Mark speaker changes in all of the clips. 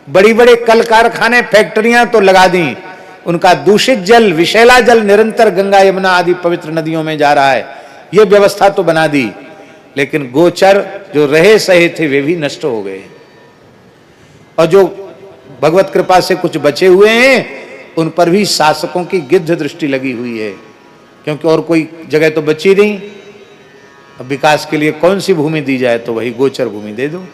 Speaker 1: बड़ी बड़े कल कारखाने फैक्ट्रियां तो लगा दी, उनका दूषित जल, विषैला जल निरंतर गंगा यमुना आदि पवित्र नदियों में जा रहा है, ये व्यवस्था तो बना दी, लेकिन गोचर जो रहे सहे थे वे भी नष्ट हो गए। और जो भगवत कृपा से कुछ बचे हुए हैं उन पर भी शासकों की गिद्ध दृष्टि लगी हुई है, क्योंकि और कोई जगह तो बची नहीं। अब विकास के लिए कौन सी भूमि दी जाए, तो वही गोचर भूमि दे दो।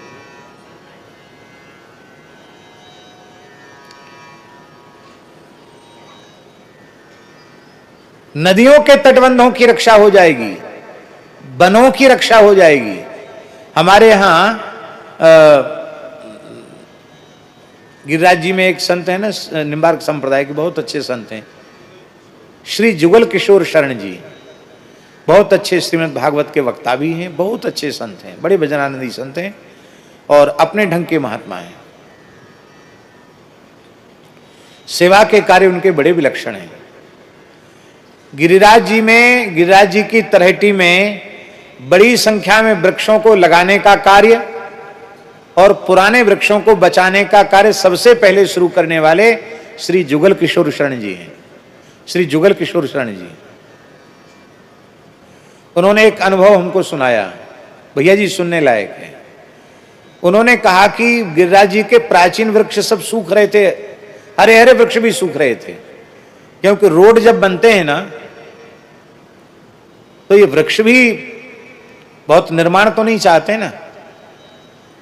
Speaker 1: नदियों के तटबंधों की रक्षा हो जाएगी, वनों की रक्षा हो जाएगी। हमारे यहां गिरिराज जी में एक संत है ना, निम्बार्क संप्रदाय के बहुत अच्छे संत हैं, श्री जुगल किशोर शरण जी, बहुत अच्छे श्रीमद् भागवत के वक्ता भी हैं, बहुत अच्छे संत हैं, बड़े भजनानंदी संत हैं और अपने ढंग के महात्मा हैं। सेवा के कार्य उनके बड़े विलक्षण हैं। गिरिराज जी में, गिरिराज जी की तलहटी में बड़ी संख्या में वृक्षों को लगाने का कार्य और पुराने वृक्षों को बचाने का कार्य सबसे पहले शुरू करने वाले श्री जुगल किशोर शरण जी हैं। श्री जुगल किशोर शरण जी, उन्होंने एक अनुभव हमको सुनाया, भैया जी सुनने लायक है। उन्होंने कहा कि गिरिराज जी के प्राचीन वृक्ष सब सूख रहे थे, हरे हरे वृक्ष भी सूख रहे थे, क्योंकि रोड जब बनते हैं ना तो ये वृक्ष भी बहुत निर्माण तो नहीं चाहते ना,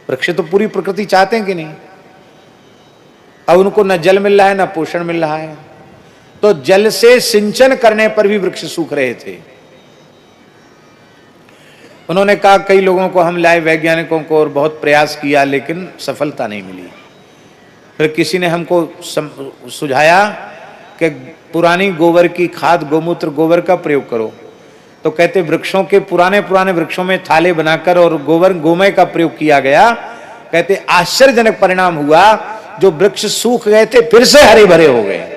Speaker 1: वृक्ष तो पूरी प्रकृति चाहते हैं कि नहीं। अब उनको न जल मिल रहा है न पोषण मिल रहा है, तो जल से सिंचन करने पर भी वृक्ष सूख रहे थे। उन्होंने कहा कई लोगों को हम लाए, वैज्ञानिकों को, और बहुत प्रयास किया लेकिन सफलता नहीं मिली। फिर किसी ने हमको सुझाया कि पुरानी गोबर की खाद, गोमूत्र गोबर का प्रयोग करो। तो कहते वृक्षों के पुराने वृक्षों में थाले बनाकर और गोबर गोमय का प्रयोग किया गया। कहते आश्चर्यजनक परिणाम हुआ, जो वृक्ष सूख गए थे फिर से हरे भरे हो गए।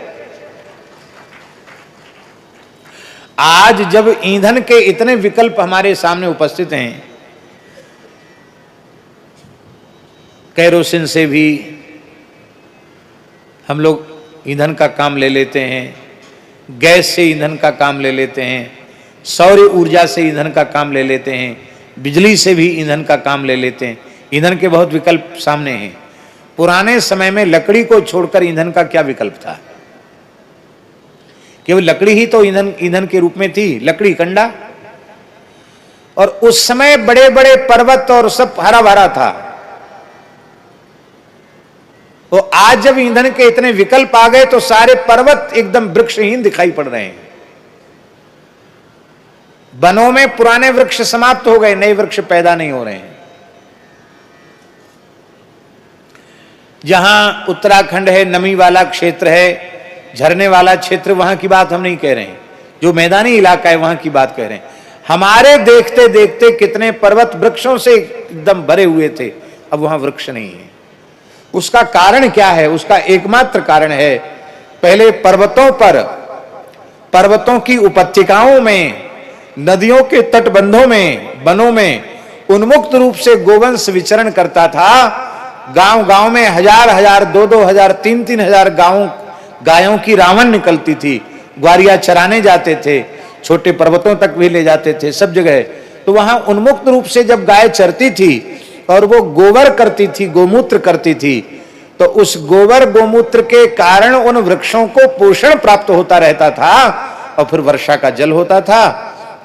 Speaker 1: आज जब ईंधन के इतने विकल्प हमारे सामने उपस्थित हैं, केरोसिन से भी हम लोग ईंधन का काम ले लेते हैं, गैस से ईंधन का काम ले लेते हैं, सौर ऊर्जा से ईंधन का काम ले लेते हैं, बिजली से भी ईंधन का काम ले लेते हैं। ईंधन के बहुत विकल्प सामने हैं। पुराने समय में लकड़ी को छोड़कर ईंधन का क्या विकल्प था? केवल लकड़ी ही तो ईंधन के रूप में थी, लकड़ी कंडा। और उस समय बड़े बड़े पर्वत और सब हरा भरा था। तो आज जब ईंधन के इतने विकल्प आ गए तो सारे पर्वत एकदम वृक्षहीन दिखाई पड़ रहे हैं। वनों में पुराने वृक्ष समाप्त हो गए, नए वृक्ष पैदा नहीं हो रहे हैं। जहां उत्तराखंड है, नमी वाला क्षेत्र है, झरने वाला क्षेत्र, वहां की बात हम नहीं कह रहे हैं। जो मैदानी इलाका है वहां की बात कह रहे हैं। हमारे देखते देखते कितने पर्वत वृक्षों से एकदम भरे हुए थे, अब वहां वृक्ष नहीं है। उसका कारण क्या है? उसका एकमात्र कारण है, पहले पर्वतों पर, पर्वतों की उपत्यकाओं में, नदियों के तटबंधों में, वनों में उन्मुक्त रूप से गोवंश विचरण करता था। गांव गांव में हजार हजार, 2-2 हजार, 3-3 हजार गायों की रावण निकलती थी। ग्वारिया चराने जाते थे, छोटे पर्वतों तक भी ले जाते थे, सब जगह। तो वहां उन्मुक्त रूप से जब गाय चरती थी और वो गोबर करती थी, गोमूत्र करती थी, तो उस गोबर गोमूत्र के कारण उन वृक्षों को पोषण प्राप्त होता रहता था और फिर वर्षा का जल होता था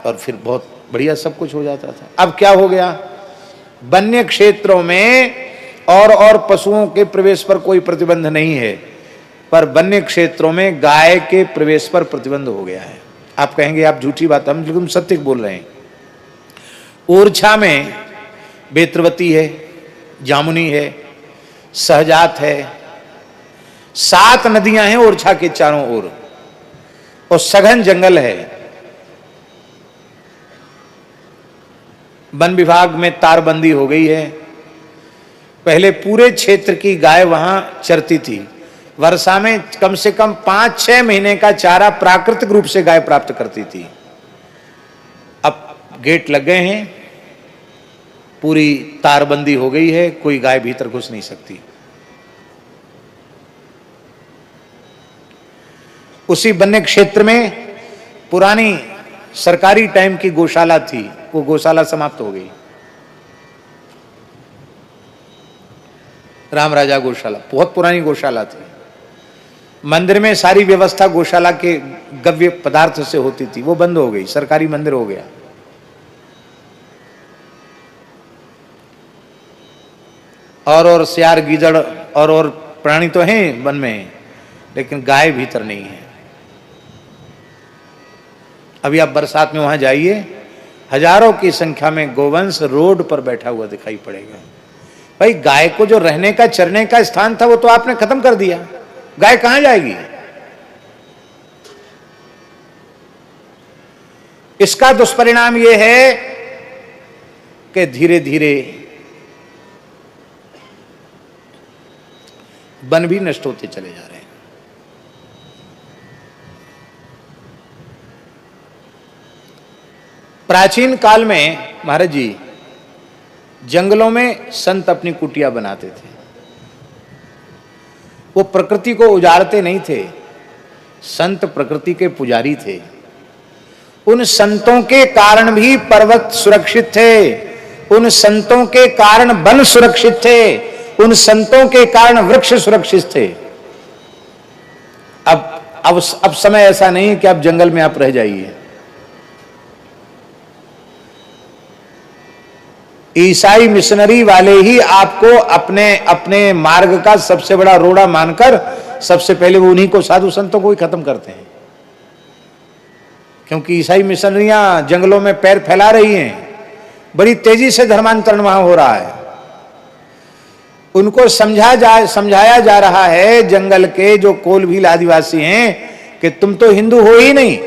Speaker 1: और फिर बहुत बढ़िया सब कुछ हो जाता था। अब क्या हो गया? वन्य क्षेत्रों में और पशुओं के प्रवेश पर कोई प्रतिबंध नहीं है, पर वन्य क्षेत्रों में गाय के प्रवेश पर प्रतिबंध हो गया है। आप कहेंगे आप झूठी बात, हम बिल्कुल सत्य बोल रहे हैं। ओरछा में बेत्रवती है, जामुनी है, सहजात है, 7 नदियां हैं ओरछा के चारों ओर और सघन जंगल है। वन विभाग में तारबंदी हो गई है। पहले पूरे क्षेत्र की गाय वहां चरती थी। वर्षा में कम से कम 5-6 महीने का चारा प्राकृतिक रूप से गाय प्राप्त करती थी। अब गेट लग गए हैं, पूरी तारबंदी हो गई है, कोई गाय भीतर घुस नहीं सकती। उसी वन्य क्षेत्र में पुरानी सरकारी टाइम की गौशाला थी, वो गौशाला समाप्त हो गई। राम राजा गौशाला बहुत पुरानी गौशाला थी। मंदिर में सारी व्यवस्था गौशाला के गव्य पदार्थ से होती थी, वो बंद हो गई, सरकारी मंदिर हो गया। और सियार गीदड़ और प्राणी तो हैं वन में, लेकिन गाय भीतर नहीं है। अभी आप बरसात में वहां जाइए, हजारों की संख्या में गोवंश रोड पर बैठा हुआ दिखाई पड़ेगा। भाई गाय को जो रहने का चरने का स्थान था वो तो आपने खत्म कर दिया, गाय कहां जाएगी? इसका दुष्परिणाम यह है कि धीरे धीरे वन भी नष्ट होते चले जा रहे हैं। प्राचीन काल में महाराज जी जंगलों में संत अपनी कुटिया बनाते थे। वो प्रकृति को उजाड़ते नहीं थे, संत प्रकृति के पुजारी थे। उन संतों के कारण भी पर्वत सुरक्षित थे, उन संतों के कारण वन सुरक्षित थे, उन संतों के कारण वृक्ष सुरक्षित थे। अब समय ऐसा नहीं है कि आप जंगल में आप रह जाइए। ईसाई मिशनरी वाले ही आपको अपने अपने मार्ग का सबसे बड़ा रोड़ा मानकर सबसे पहले वो उन्हीं को, साधु संतों को ही खत्म करते हैं। क्योंकि ईसाई मिशनरियां जंगलों में पैर फैला रही हैं, बड़ी तेजी से धर्मांतरण वहां हो रहा है। उनको समझाया जा रहा है जंगल के जो कोलभील आदिवासी हैं कि तुम तो हिंदू हो ही नहीं,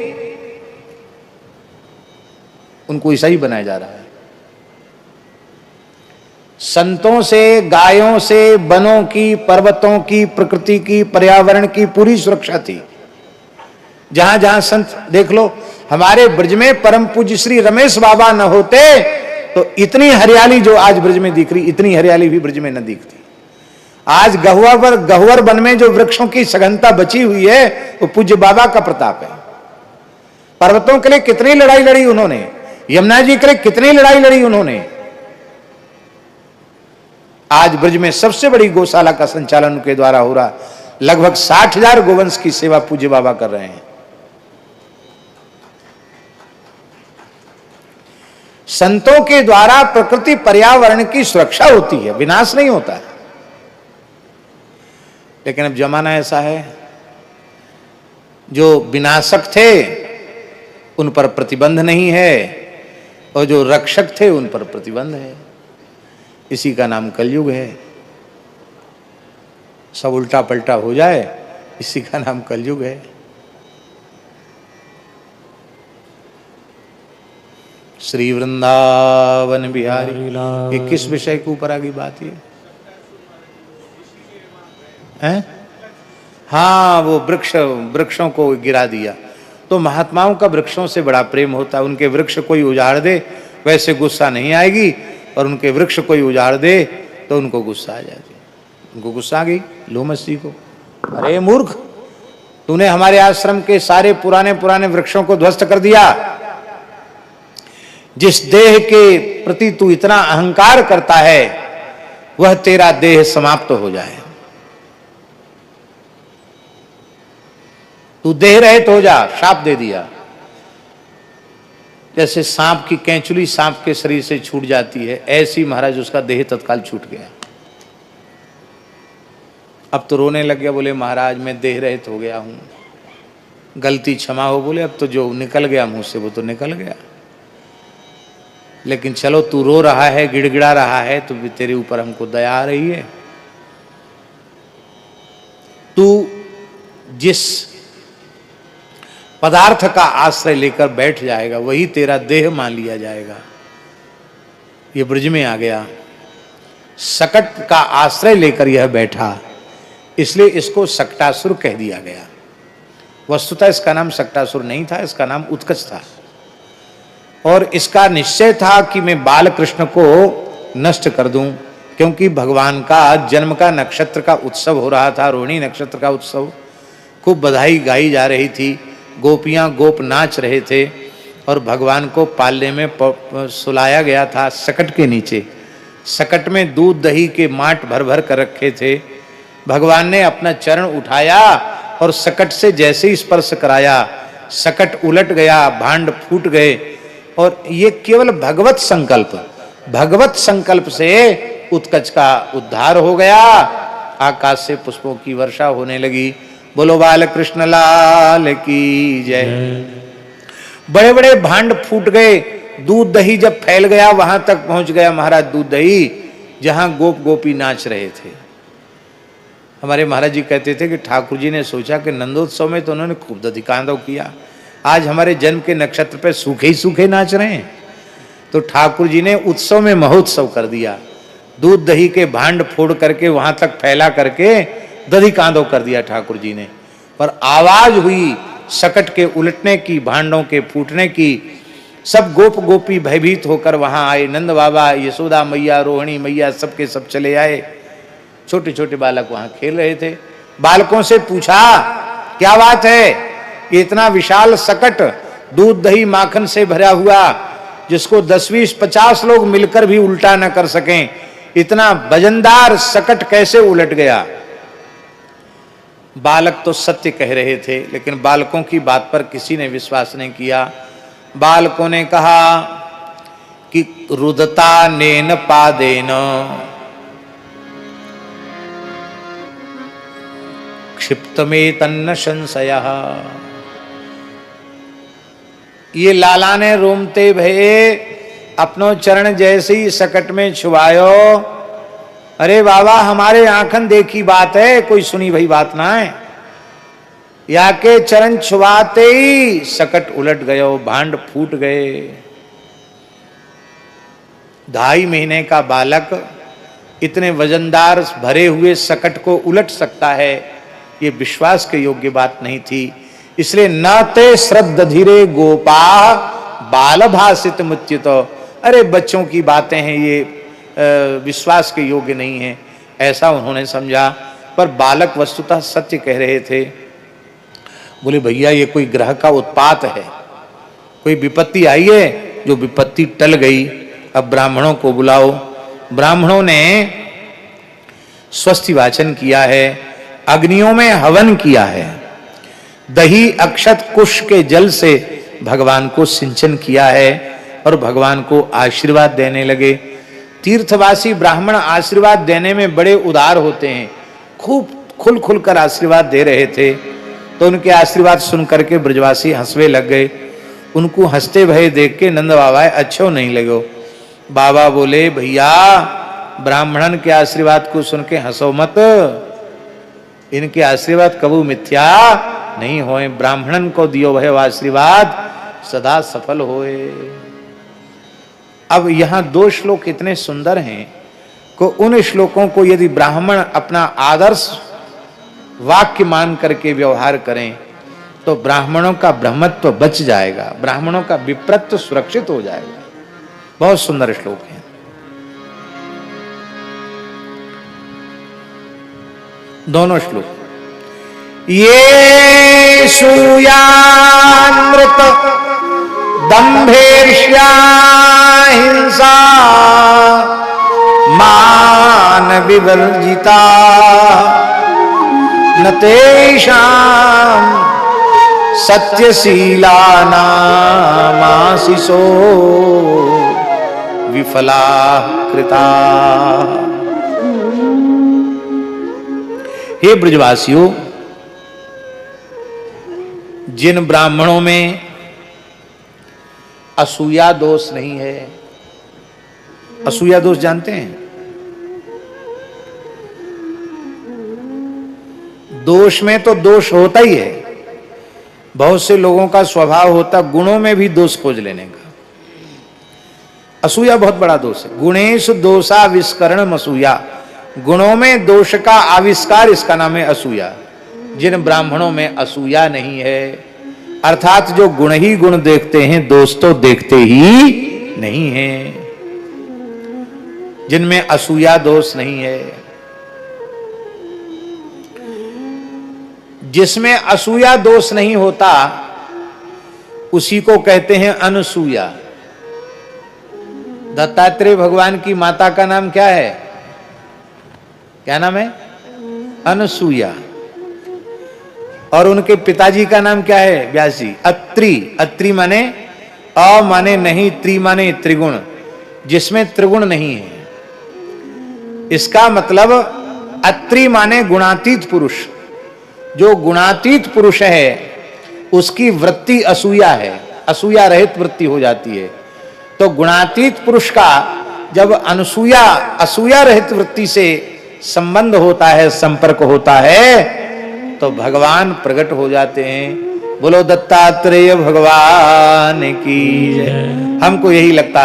Speaker 1: उनको ईसाई बनाया जा रहा है। संतों से, गायों से, वनों की, पर्वतों की, प्रकृति की, पर्यावरण की पूरी सुरक्षा थी। जहां जहां संत देख लो, हमारे ब्रज में परम पूज्य श्री रमेश बाबा न होते तो इतनी हरियाली जो आज ब्रज में दिख रही, इतनी हरियाली भी ब्रज में न दिखती। आज गहुवर वन में जो वृक्षों की सघनता बची हुई है वो पूज्य बाबा का प्रताप है। पर्वतों के लिए कितनी लड़ाई लड़ी उन्होंने, यमुना जी के लिए कितनी लड़ाई लड़ी उन्होंने। आज ब्रज में सबसे बड़ी गौशाला का संचालन उनके द्वारा हो रहा, लगभग 60,000 गोवंश की सेवा पूज्य बाबा कर रहे हैं। संतों के द्वारा प्रकृति पर्यावरण की सुरक्षा होती है, विनाश नहीं होता है। लेकिन अब जमाना ऐसा है, जो विनाशक थे उन पर प्रतिबंध नहीं है और जो रक्षक थे उन पर प्रतिबंध है। इसी का नाम कलयुग है। सब उल्टा पलटा हो जाए, इसी का नाम कलयुग है। श्री वृंदावन बिहारी, ये किस विषय के ऊपर आगे बात है? हाँ, वो वृक्षों को गिरा दिया। तो महात्माओं का वृक्षों से बड़ा प्रेम होता है। उनके वृक्ष कोई उजाड़ दे वैसे गुस्सा नहीं आएगी, और उनके वृक्ष कोई उजाड़ दे तो उनको गुस्सा आ जाती। उनको गुस्सा आ गई लोमस को, अरे मूर्ख, तूने हमारे आश्रम के सारे पुराने पुराने वृक्षों को ध्वस्त कर दिया। जिस देह के प्रति तू इतना अहंकार करता है वह तेरा देह समाप्त हो जाए। तू देह रहित हो जा, शाप दे दिया। जैसे सांप की कैंचुली सांप के शरीर से छूट जाती है, ऐसी महाराज उसका देह तत्काल छूट गया। अब तो रोने लग गया, बोले महाराज मैं देह रहित हो गया हूं, गलती क्षमा हो। बोले अब तो जो निकल गया मुंह से वो तो निकल गया, लेकिन चलो तू रो रहा है, गिड़गिड़ा रहा है, तो भी तेरे ऊपर हमको दया आ रही है। तू जिस पदार्थ का आश्रय लेकर बैठ जाएगा वही तेरा देह मान लिया जाएगा। ये ब्रज में आ गया, सकट का आश्रय लेकर यह बैठा, इसलिए इसको सक्टासुर कह दिया गया। वस्तुतः इसका नाम सक्टासुर नहीं था, इसका नाम उत्कच था। और इसका निश्चय था कि मैं बालकृष्ण को नष्ट कर दूं, क्योंकि भगवान का जन्म का नक्षत्र का उत्सव हो रहा था, रोहिणी नक्षत्र का उत्सव। खूब बधाई गाई जा रही थी, गोपियां गोप नाच रहे थे और भगवान को पालने में सुलाया गया था सकट के नीचे। सकट में दूध दही के माट भर भर कर रखे थे। भगवान ने अपना चरण उठाया और सकट से जैसे ही स्पर्श कराया, सकट उलट गया, भांड फूट गए। और ये केवल भगवत संकल्प से उत्कच का उद्धार हो गया। आकाश से पुष्पों की वर्षा होने लगी। बोलो बाल कृष्ण लाल की जय। बड़े बड़े भांड फूट गए। दूध दही जब फैल गया, वहां तक पहुंच गया महाराज दूध दही, जहां गोप गोपी नाच रहे थे। हमारे महाराज जी कहते थे कि ठाकुर जी ने सोचा कि नंदोत्सव में तो उन्होंने खूब दधिकांदव किया, आज हमारे जन्म के नक्षत्र पे सूखे ही सूखे नाच रहे हैं। तो ठाकुर जी ने उत्सव में महोत्सव कर दिया। दूध दही के भांड फोड़ करके वहां तक फैला करके दधिकांदव कर दिया ठाकुर जी ने। पर आवाज हुई सकट के उलटने की, भांडों के फूटने की। सब गोप गोपी भयभीत होकर वहां आए। नंद बाबा, यशोदा मैया, रोहिणी मैया, सबके सब चले आए। छोटे छोटे बालक वहां खेल रहे थे। बालकों से पूछा क्या बात है, इतना विशाल सकट दूध दही माखन से भरा हुआ, जिसको 10 20 50 लोग मिलकर भी उल्टा न कर सकें, इतना वजनदार सकट कैसे उलट गया। बालक तो सत्य कह रहे थे, लेकिन बालकों की बात पर किसी ने विश्वास नहीं किया। बालकों ने कहा कि रुदता नेन पादेन क्षिप्त में तन्न संशयः। ये लाला ने रोमते भये अपनो चरण जैसे ही सकट में छुआयो। अरे बाबा, हमारे आंखन देखी बात है, कोई सुनी भई बात ना है। या के चरण छुआते ही सकट उलट गयो, भांड फूट गए। 2.5 महीने का बालक इतने वजनदार भरे हुए सकट को उलट सकता है, ये विश्वास के योग्य बात नहीं थी। इसलिए न ते श्रद्ध धीरे गोपा बाल भाषित मुच्युत। अरे बच्चों की बातें हैं, ये विश्वास के योग्य नहीं है, ऐसा उन्होंने समझा। पर बालक वस्तुतः सत्य कह रहे थे। बोले भैया, ये कोई ग्रह का उत्पात है, कोई विपत्ति आई है, जो विपत्ति टल गई। अब ब्राह्मणों को बुलाओ। ब्राह्मणों ने स्वस्ति वाचन किया है, अग्नियों में हवन किया है, दही अक्षत कुश के जल से भगवान को सिंचन किया है और भगवान को आशीर्वाद देने लगे। तीर्थवासी ब्राह्मण आशीर्वाद देने में बड़े उदार होते हैं, खूब खुल खुल कर आशीर्वाद दे रहे थे। तो उनके आशीर्वाद सुन करके ब्रजवासी हंसवे लग गए। उनको हंसते भये देख के नंद बाबा अच्छो नहीं लगो। बाबा बोले भैया, ब्राह्मणन के आशीर्वाद को सुन के हंसो मत, इनके आशीर्वाद कबू मिथ्या नहीं होए। ब्राह्मणन को दियो भय आशीर्वाद सदा सफल होए। अब यहां 2 श्लोक इतने सुंदर हैं को उन श्लोकों को यदि ब्राह्मण अपना आदर्श वाक्य मान करके व्यवहार करें तो ब्राह्मणों का ब्रह्मत्व बच जाएगा, ब्राह्मणों का विप्रत्व सुरक्षित हो जाएगा। बहुत सुंदर श्लोक है। दोनों श्लोक। ये सूयामृत दंभेर्ष्या हिंसा मान विवर्जिता न तेषां सत्यशीलानामाशिषो विफला कृता। हे ब्रजवासियों, जिन ब्राह्मणों में असूया दोष नहीं है, असूया दोष जानते हैं? दोष में तो दोष होता ही है। बहुत से लोगों का स्वभाव होता गुणों में भी दोष खोज लेने का। असूया बहुत बड़ा दोष है। गुणेश दोषाविष्करण असूया, गुणों में दोष का आविष्कार, इसका नाम है असूया। जिन ब्राह्मणों में असूया नहीं है, अर्थात जो गुण ही गुण देखते हैं, दोष तो देखते ही नहीं है, जिनमें असूया दोष नहीं है। जिसमें असूया दोष नहीं होता उसी को कहते हैं अनसूया। दत्तात्रेय भगवान की माता का नाम क्या है? क्या नाम है? अनसूया। और उनके पिताजी का नाम क्या है? व्यास जी। अत्रि। अत्रि माने अ माने नहीं, त्रि माने त्रिगुण, जिसमें त्रिगुण नहीं है। इसका मतलब अत्रि माने गुणातीत पुरुष। जो गुणातीत पुरुष है उसकी वृत्ति असूया है, असूया रहित वृत्ति हो जाती है। तो गुणातीत पुरुष का जब अनसूया असूया रहित वृत्ति से संबंध होता है, संपर्क होता है, तो भगवान प्रकट हो जाते हैं। बोलो दत्तात्रेय भगवान की जय। हमको यही लगता,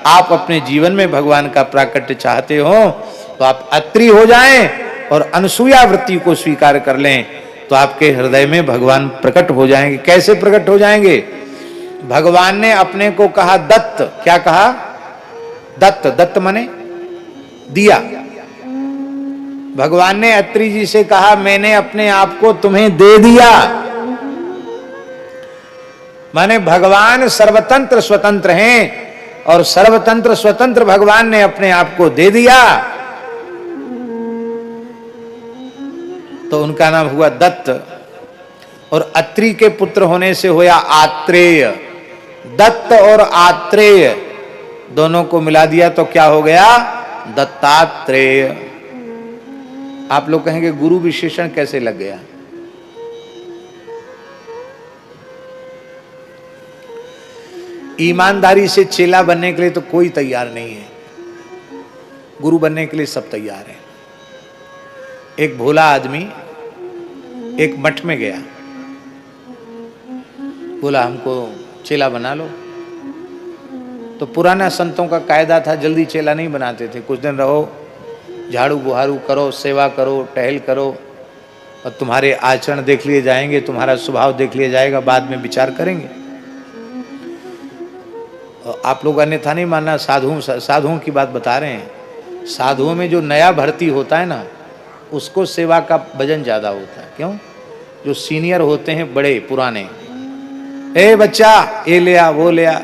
Speaker 1: आप अपने जीवन में भगवान का प्राकट्य चाहते हो तो आप अत्रि हो जाएं और अनसूया वृत्ति को स्वीकार कर लें, तो आपके हृदय में भगवान प्रकट हो जाएंगे। कैसे प्रकट हो जाएंगे? भगवान ने अपने को कहा दत्त। क्या कहा? दत्त। दत्त माने दिया। भगवान ने अत्रि जी से कहा मैंने अपने आप को तुम्हें दे दिया। माने भगवान सर्वतंत्र स्वतंत्र हैं और सर्वतंत्र स्वतंत्र भगवान ने अपने आप को दे दिया, तो उनका नाम हुआ दत्त। और अत्रि के पुत्र होने से हुआ आत्रेय। दत्त और आत्रेय दोनों को मिला दिया तो क्या हो गया? दत्तात्रेय। आप लोग कहेंगे गुरु विशेषण कैसे लग गया? ईमानदारी से चेला बनने के लिए तो कोई तैयार नहीं है, गुरु बनने के लिए सब तैयार है। एक भोला आदमी एक मठ में गया, बोला हमको चेला बना लो। तो पुराना संतों का कायदा था, जल्दी चेला नहीं बनाते थे। कुछ दिन रहो, झाड़ू बुहारू करो, सेवा करो, टहल करो, और तुम्हारे आचरण देख लिए जाएंगे, तुम्हारा स्वभाव देख लिया जाएगा, बाद में विचार करेंगे। और आप लोग अन्यथा नहीं मानना, साधुओं की बात बता रहे हैं। साधुओं में जो नया भर्ती होता है ना, उसको सेवा का वजन ज्यादा होता है। क्यों? जो सीनियर होते हैं, बड़े पुराने, ए बच्चा ये ले आ, वो ले आ,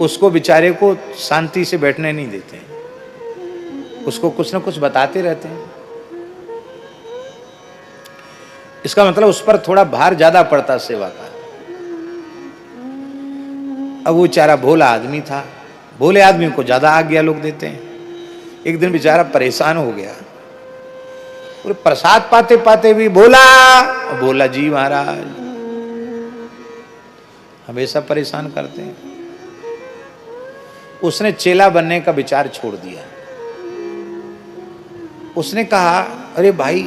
Speaker 1: उसको बेचारे को शांति से बैठने नहीं देते हैं, उसको कुछ ना कुछ बताते रहते हैं। इसका मतलब उस पर थोड़ा भार ज्यादा पड़ता सेवा का। अब वो बेचारा भोला आदमी था, भोले आदमी को ज्यादा आज्ञा लोग देते हैं। एक दिन बेचारा परेशान हो गया, और प्रसाद पाते पाते भी बोला, बोला जी महाराज हमेशा परेशान करते हैं। उसने चेला बनने का विचार छोड़ दिया। उसने कहा अरे भाई,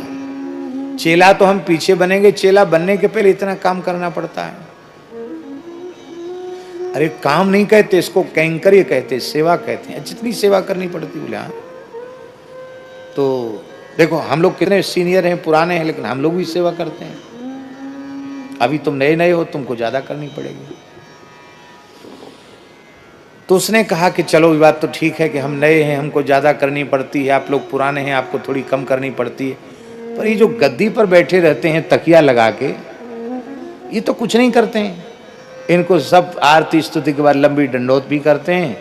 Speaker 1: चेला तो हम पीछे बनेंगे, चेला बनने के पहले इतना काम करना पड़ता है। अरे काम नहीं कहते इसको, कैंकर्य कहते, सेवा कहते हैं। जितनी सेवा करनी पड़ती बोले। हाँ, तो देखो हम लोग कितने सीनियर हैं, पुराने हैं, लेकिन हम लोग भी सेवा करते हैं। अभी तुम नए नए हो, तुमको ज्यादा करनी पड़ेगी। तो उसने कहा कि चलो ये बात तो ठीक है कि हम नए हैं, हमको ज्यादा करनी पड़ती है, आप लोग पुराने हैं, आपको थोड़ी कम करनी पड़ती है। पर ये जो गद्दी पर बैठे रहते हैं तकिया लगा के, ये तो कुछ नहीं करते हैं। इनको सब आरती स्तुति के बाद लंबी दंडोत भी करते हैं,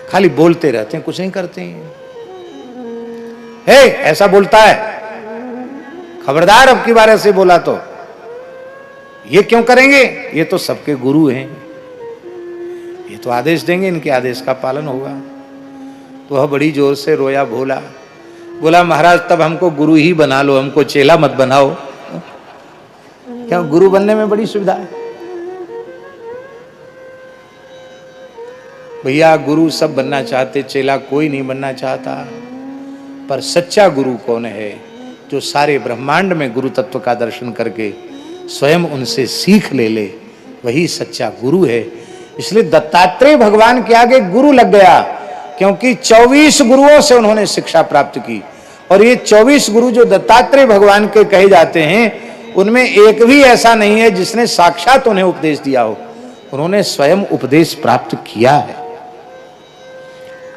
Speaker 1: खाली बोलते रहते हैं, कुछ नहीं करते हैं। हे ऐसा बोलता है, खबरदार अब की बार ऐसे बोला तो ये क्यों करेंगे? ये तो सबके गुरु हैं, ये तो आदेश देंगे, इनके आदेश का पालन होगा। तो वह बड़ी जोर से रोया भोला, बोला महाराज तब हमको गुरु ही बना लो, हमको चेला मत बनाओ। क्या गुरु बनने में बड़ी सुविधा है भैया। गुरु सब बनना चाहते, चेला कोई नहीं बनना चाहता। पर सच्चा गुरु कौन है? जो सारे ब्रह्मांड में गुरु तत्व का दर्शन करके स्वयं उनसे सीख ले, वही सच्चा गुरु है। इसलिए दत्तात्रेय भगवान के आगे गुरु लग गया, क्योंकि 24 गुरुओं से उन्होंने शिक्षा प्राप्त की। और ये 24 गुरु जो दत्तात्रेय भगवान के कहे जाते हैं, उनमें एक भी ऐसा नहीं है जिसने साक्षात उन्हें उपदेश दिया हो। उन्होंने स्वयं उपदेश प्राप्त किया है।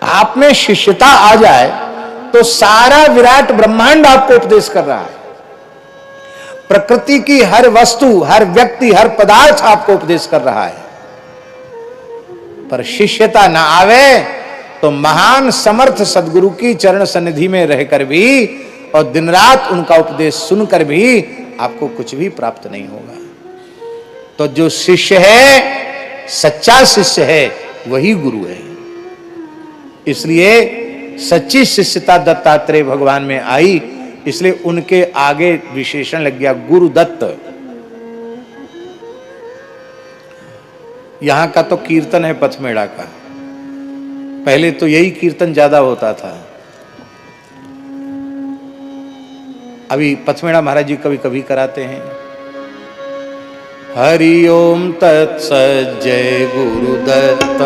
Speaker 1: आप में शिष्यता आ जाए तो सारा विराट ब्रह्मांड आपको उपदेश कर रहा है। प्रकृति की हर वस्तु, हर व्यक्ति, हर पदार्थ आपको उपदेश कर रहा है, पर शिष्यता ना आवे तो महान समर्थ सदगुरु की चरण सन्निधि में रहकर भी और दिन रात उनका उपदेश सुनकर भी आपको कुछ भी प्राप्त नहीं होगा। तो जो शिष्य है, सच्चा शिष्य है, वही गुरु है। इसलिए सच्ची शिष्यता दत्तात्रेय भगवान में आई, इसलिए उनके आगे विशेषण लग गया गुरुदत्त। यहां का तो कीर्तन है पथमेड़ा का, पहले तो यही कीर्तन ज्यादा होता था। अभी पथमेड़ा महाराज जी कभी कभी कराते हैं। हरि ओम तत्सत् जय गुरुदत्त,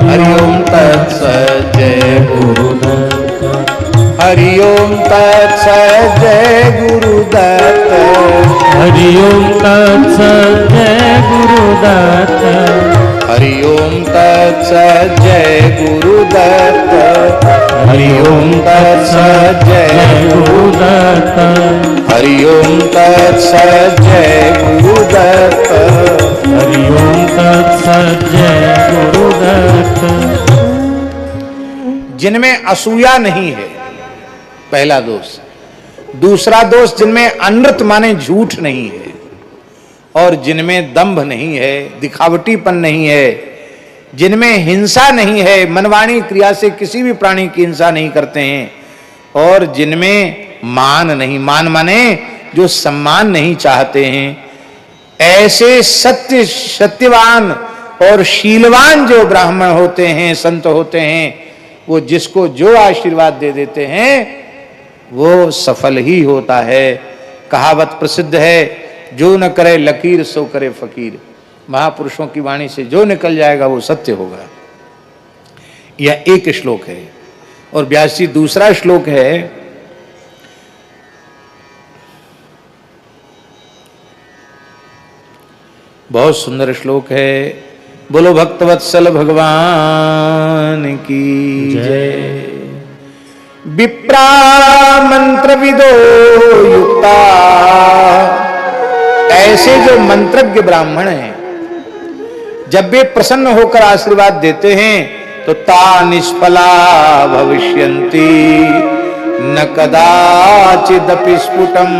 Speaker 1: हरि ओम तत्सत् जय गुरुदत्त, हरि ओम तत्सत् जय गुरुदत्त,
Speaker 2: हरि ओम तत्सत् जय गुरुदत्त,
Speaker 1: हरि ओम तत्सत् जय गुरुदत्त, हरि ओम तत्सत् जय गुरुदत्त, हरि ओम तत्सत् जय गुरुदत्त,
Speaker 2: हरि ओम तत्सत् जय गुरुदत्त।
Speaker 1: जिनमें असूया नहीं है, पहला दोष। दूसरा दोष, जिनमें अनृत माने झूठ नहीं है, और जिनमें दंभ नहीं है, दिखावटीपन नहीं है, जिनमें हिंसा नहीं है, मनवाणी क्रिया से किसी भी प्राणी की हिंसा नहीं करते हैं, और जिनमें मान नहीं, मान माने जो सम्मान नहीं चाहते हैं, ऐसे सत्यवान और शीलवान जो ब्राह्मण होते हैं, संत होते हैं, वो जिसको जो आशीर्वाद दे देते हैं वो सफल ही होता है। कहावत प्रसिद्ध है, जो न करे लकीर सो करे फकीर। महापुरुषों की वाणी से जो निकल जाएगा वो सत्य होगा। यह एक श्लोक है। और व्यास जी दूसरा श्लोक है, बहुत सुंदर श्लोक है। बोलो भक्तवत्सल भगवान की जय। विप्रा मंत्र विदो युक्ता, ऐसे जो मंत्रज्ञ ब्राह्मण हैं, जब वे प्रसन्न होकर आशीर्वाद देते हैं तो ता निष्फला भविष्यन्ति न कदाचिदपि स्फुटम,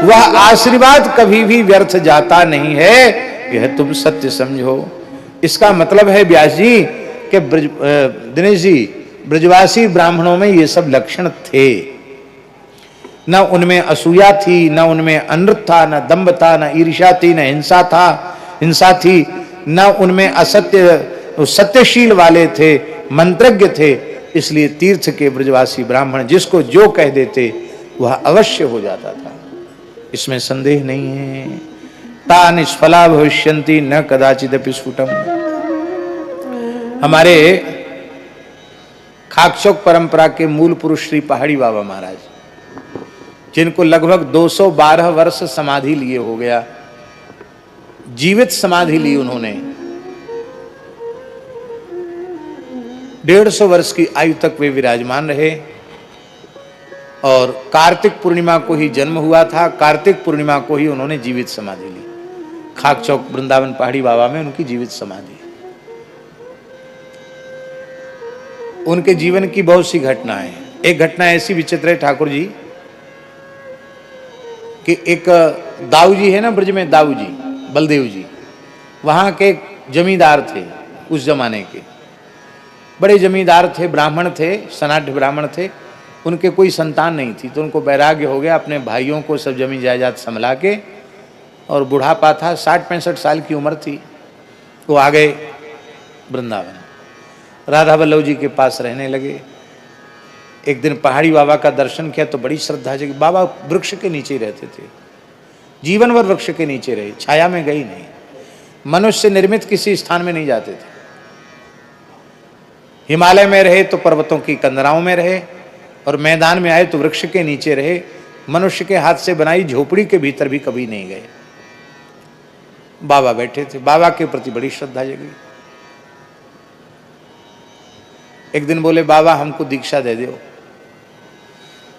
Speaker 1: वह आशीर्वाद कभी भी व्यर्थ जाता नहीं है, यह तुम सत्य समझो। इसका मतलब है व्यास जी कि दिनेश जी, ब्रजवासी ब्राह्मणों में ये सब लक्षण थे। न उनमें असूया थी, न उनमें अनृत था, न दंभ था, न ईर्ष्या थी, न हिंसा थी, न उनमें असत्य, सत्यशील वाले थे, मंत्रज्ञ थे। इसलिए तीर्थ के ब्रजवासी ब्राह्मण जिसको जो कह देते वह अवश्य हो जाता था, इसमें संदेह नहीं है। ता निष्फला भविष्यन्ति न कदाचिदपि स्फुटम। हमारे खाकचौक परंपरा के मूल पुरुष श्री पहाड़ी बाबा महाराज, जिनको लगभग 212 वर्ष समाधि लिए हो गया, जीवित समाधि ली उन्होंने। 150 वर्ष की आयु तक वे विराजमान रहे। और कार्तिक पूर्णिमा को ही जन्म हुआ था, कार्तिक पूर्णिमा को ही उन्होंने जीवित समाधि ली। खाकचौक वृंदावन पहाड़ी बाबा में उनकी जीवित समाधि। उनके जीवन की बहुत सी घटनाएं हैं। एक घटना ऐसी विचित्र है ठाकुर जी कि एक दाऊ जी है ना ब्रज में, दाऊ जी बलदेव जी, वहां के जमींदार थे उस जमाने के, बड़े जमींदार थे, ब्राह्मण थे, सनाढ़ ब्राह्मण थे। उनके कोई संतान नहीं थी, तो उनको वैराग्य हो गया, अपने भाइयों को सब जमीन जायदाद संभला के, और बुढ़ापा था, 60-65 साल की उम्र थी, वो आ गए वृंदावन, राधा वल्लभ जी के पास रहने लगे। एक दिन पहाड़ी बाबा का दर्शन किया तो बड़ी श्रद्धा जगी। बाबा वृक्ष के नीचे रहते थे, जीवन भर वृक्ष के नीचे रहे, छाया में गई नहीं, मनुष्य निर्मित किसी स्थान में नहीं जाते थे। हिमालय में रहे तो पर्वतों की कंदराओं में रहे, और मैदान में आए तो वृक्ष के नीचे रहे। मनुष्य के हाथ से बनाई झोपड़ी के भीतर भी कभी नहीं गए। बाबा बैठे थे, बाबा के प्रति बड़ी श्रद्धा जगी। एक दिन बोले, बाबा हमको दीक्षा दे दो।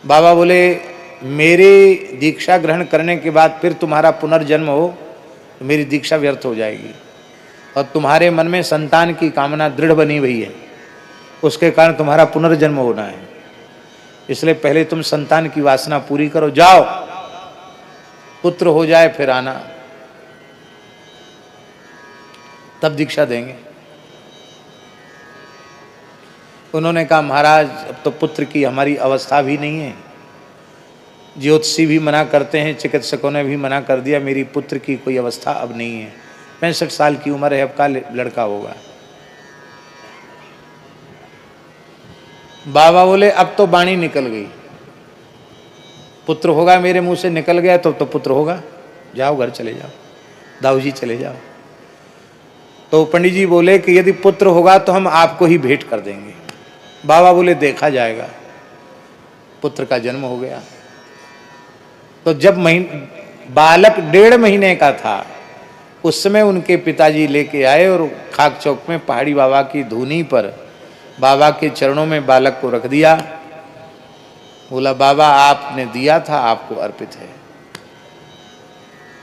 Speaker 1: बाबा बोले, मेरे दीक्षा ग्रहण करने के बाद फिर तुम्हारा पुनर्जन्म हो तो मेरी दीक्षा व्यर्थ हो जाएगी, और तुम्हारे मन में संतान की कामना दृढ़ बनी हुई है, उसके कारण तुम्हारा पुनर्जन्म होना है। इसलिए पहले तुम संतान की वासना पूरी करो, जाओ पुत्र हो जाए फिर आना, तब दीक्षा देंगे। उन्होंने कहा महाराज अब तो पुत्र की हमारी अवस्था भी नहीं है, ज्योतिषी भी मना करते हैं, चिकित्सकों ने भी मना कर दिया, मेरी पुत्र की कोई अवस्था अब नहीं है, 65 साल की उम्र है, अब का लड़का होगा। बाबा बोले अब तो वाणी निकल गई, पुत्र होगा, मेरे मुंह से निकल गया तो पुत्र होगा, जाओ घर चले जाओ, दाऊ जी चले जाओ। तो पंडित जी बोले कि यदि पुत्र होगा तो हम आपको ही भेंट कर देंगे। बाबा बोले देखा जाएगा। पुत्र का जन्म हो गया। तो जब बालक 1.5 महीने का था, उस समय उनके पिताजी लेके आए और खाक चौक में पहाड़ी बाबा की धूनी पर बाबा के चरणों में बालक को रख दिया। बोला बाबा आपने दिया था, आपको अर्पित है।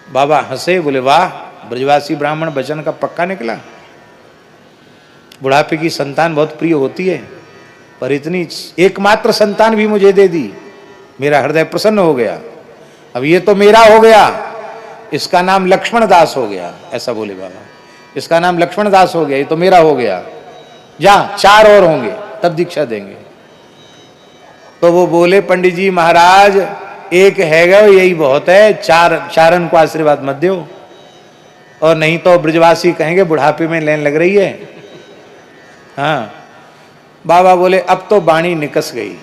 Speaker 1: बाबा हंसे, बोले वाह, ब्रजवासी ब्राह्मण वचन का पक्का निकला। बुढ़ापे की संतान बहुत प्रिय होती है, पर इतनी एकमात्र संतान भी मुझे दे दी, मेरा हृदय प्रसन्न हो गया। अब ये तो मेरा हो गया, इसका नाम लक्ष्मण दास हो गया, ऐसा बोले बाबा, इसका नाम लक्ष्मण दास हो गया, ये तो मेरा हो गया, जा 4 और होंगे तब दीक्षा देंगे। तो वो बोले पंडित जी महाराज एक हैगा यही बहुत है, चारन को आशीर्वाद मत दो, और नहीं तो ब्रजवासी कहेंगे बुढ़ापे में लेन लग रही है। हाँ, बाबा बोले अब तो वाणी निकस गई।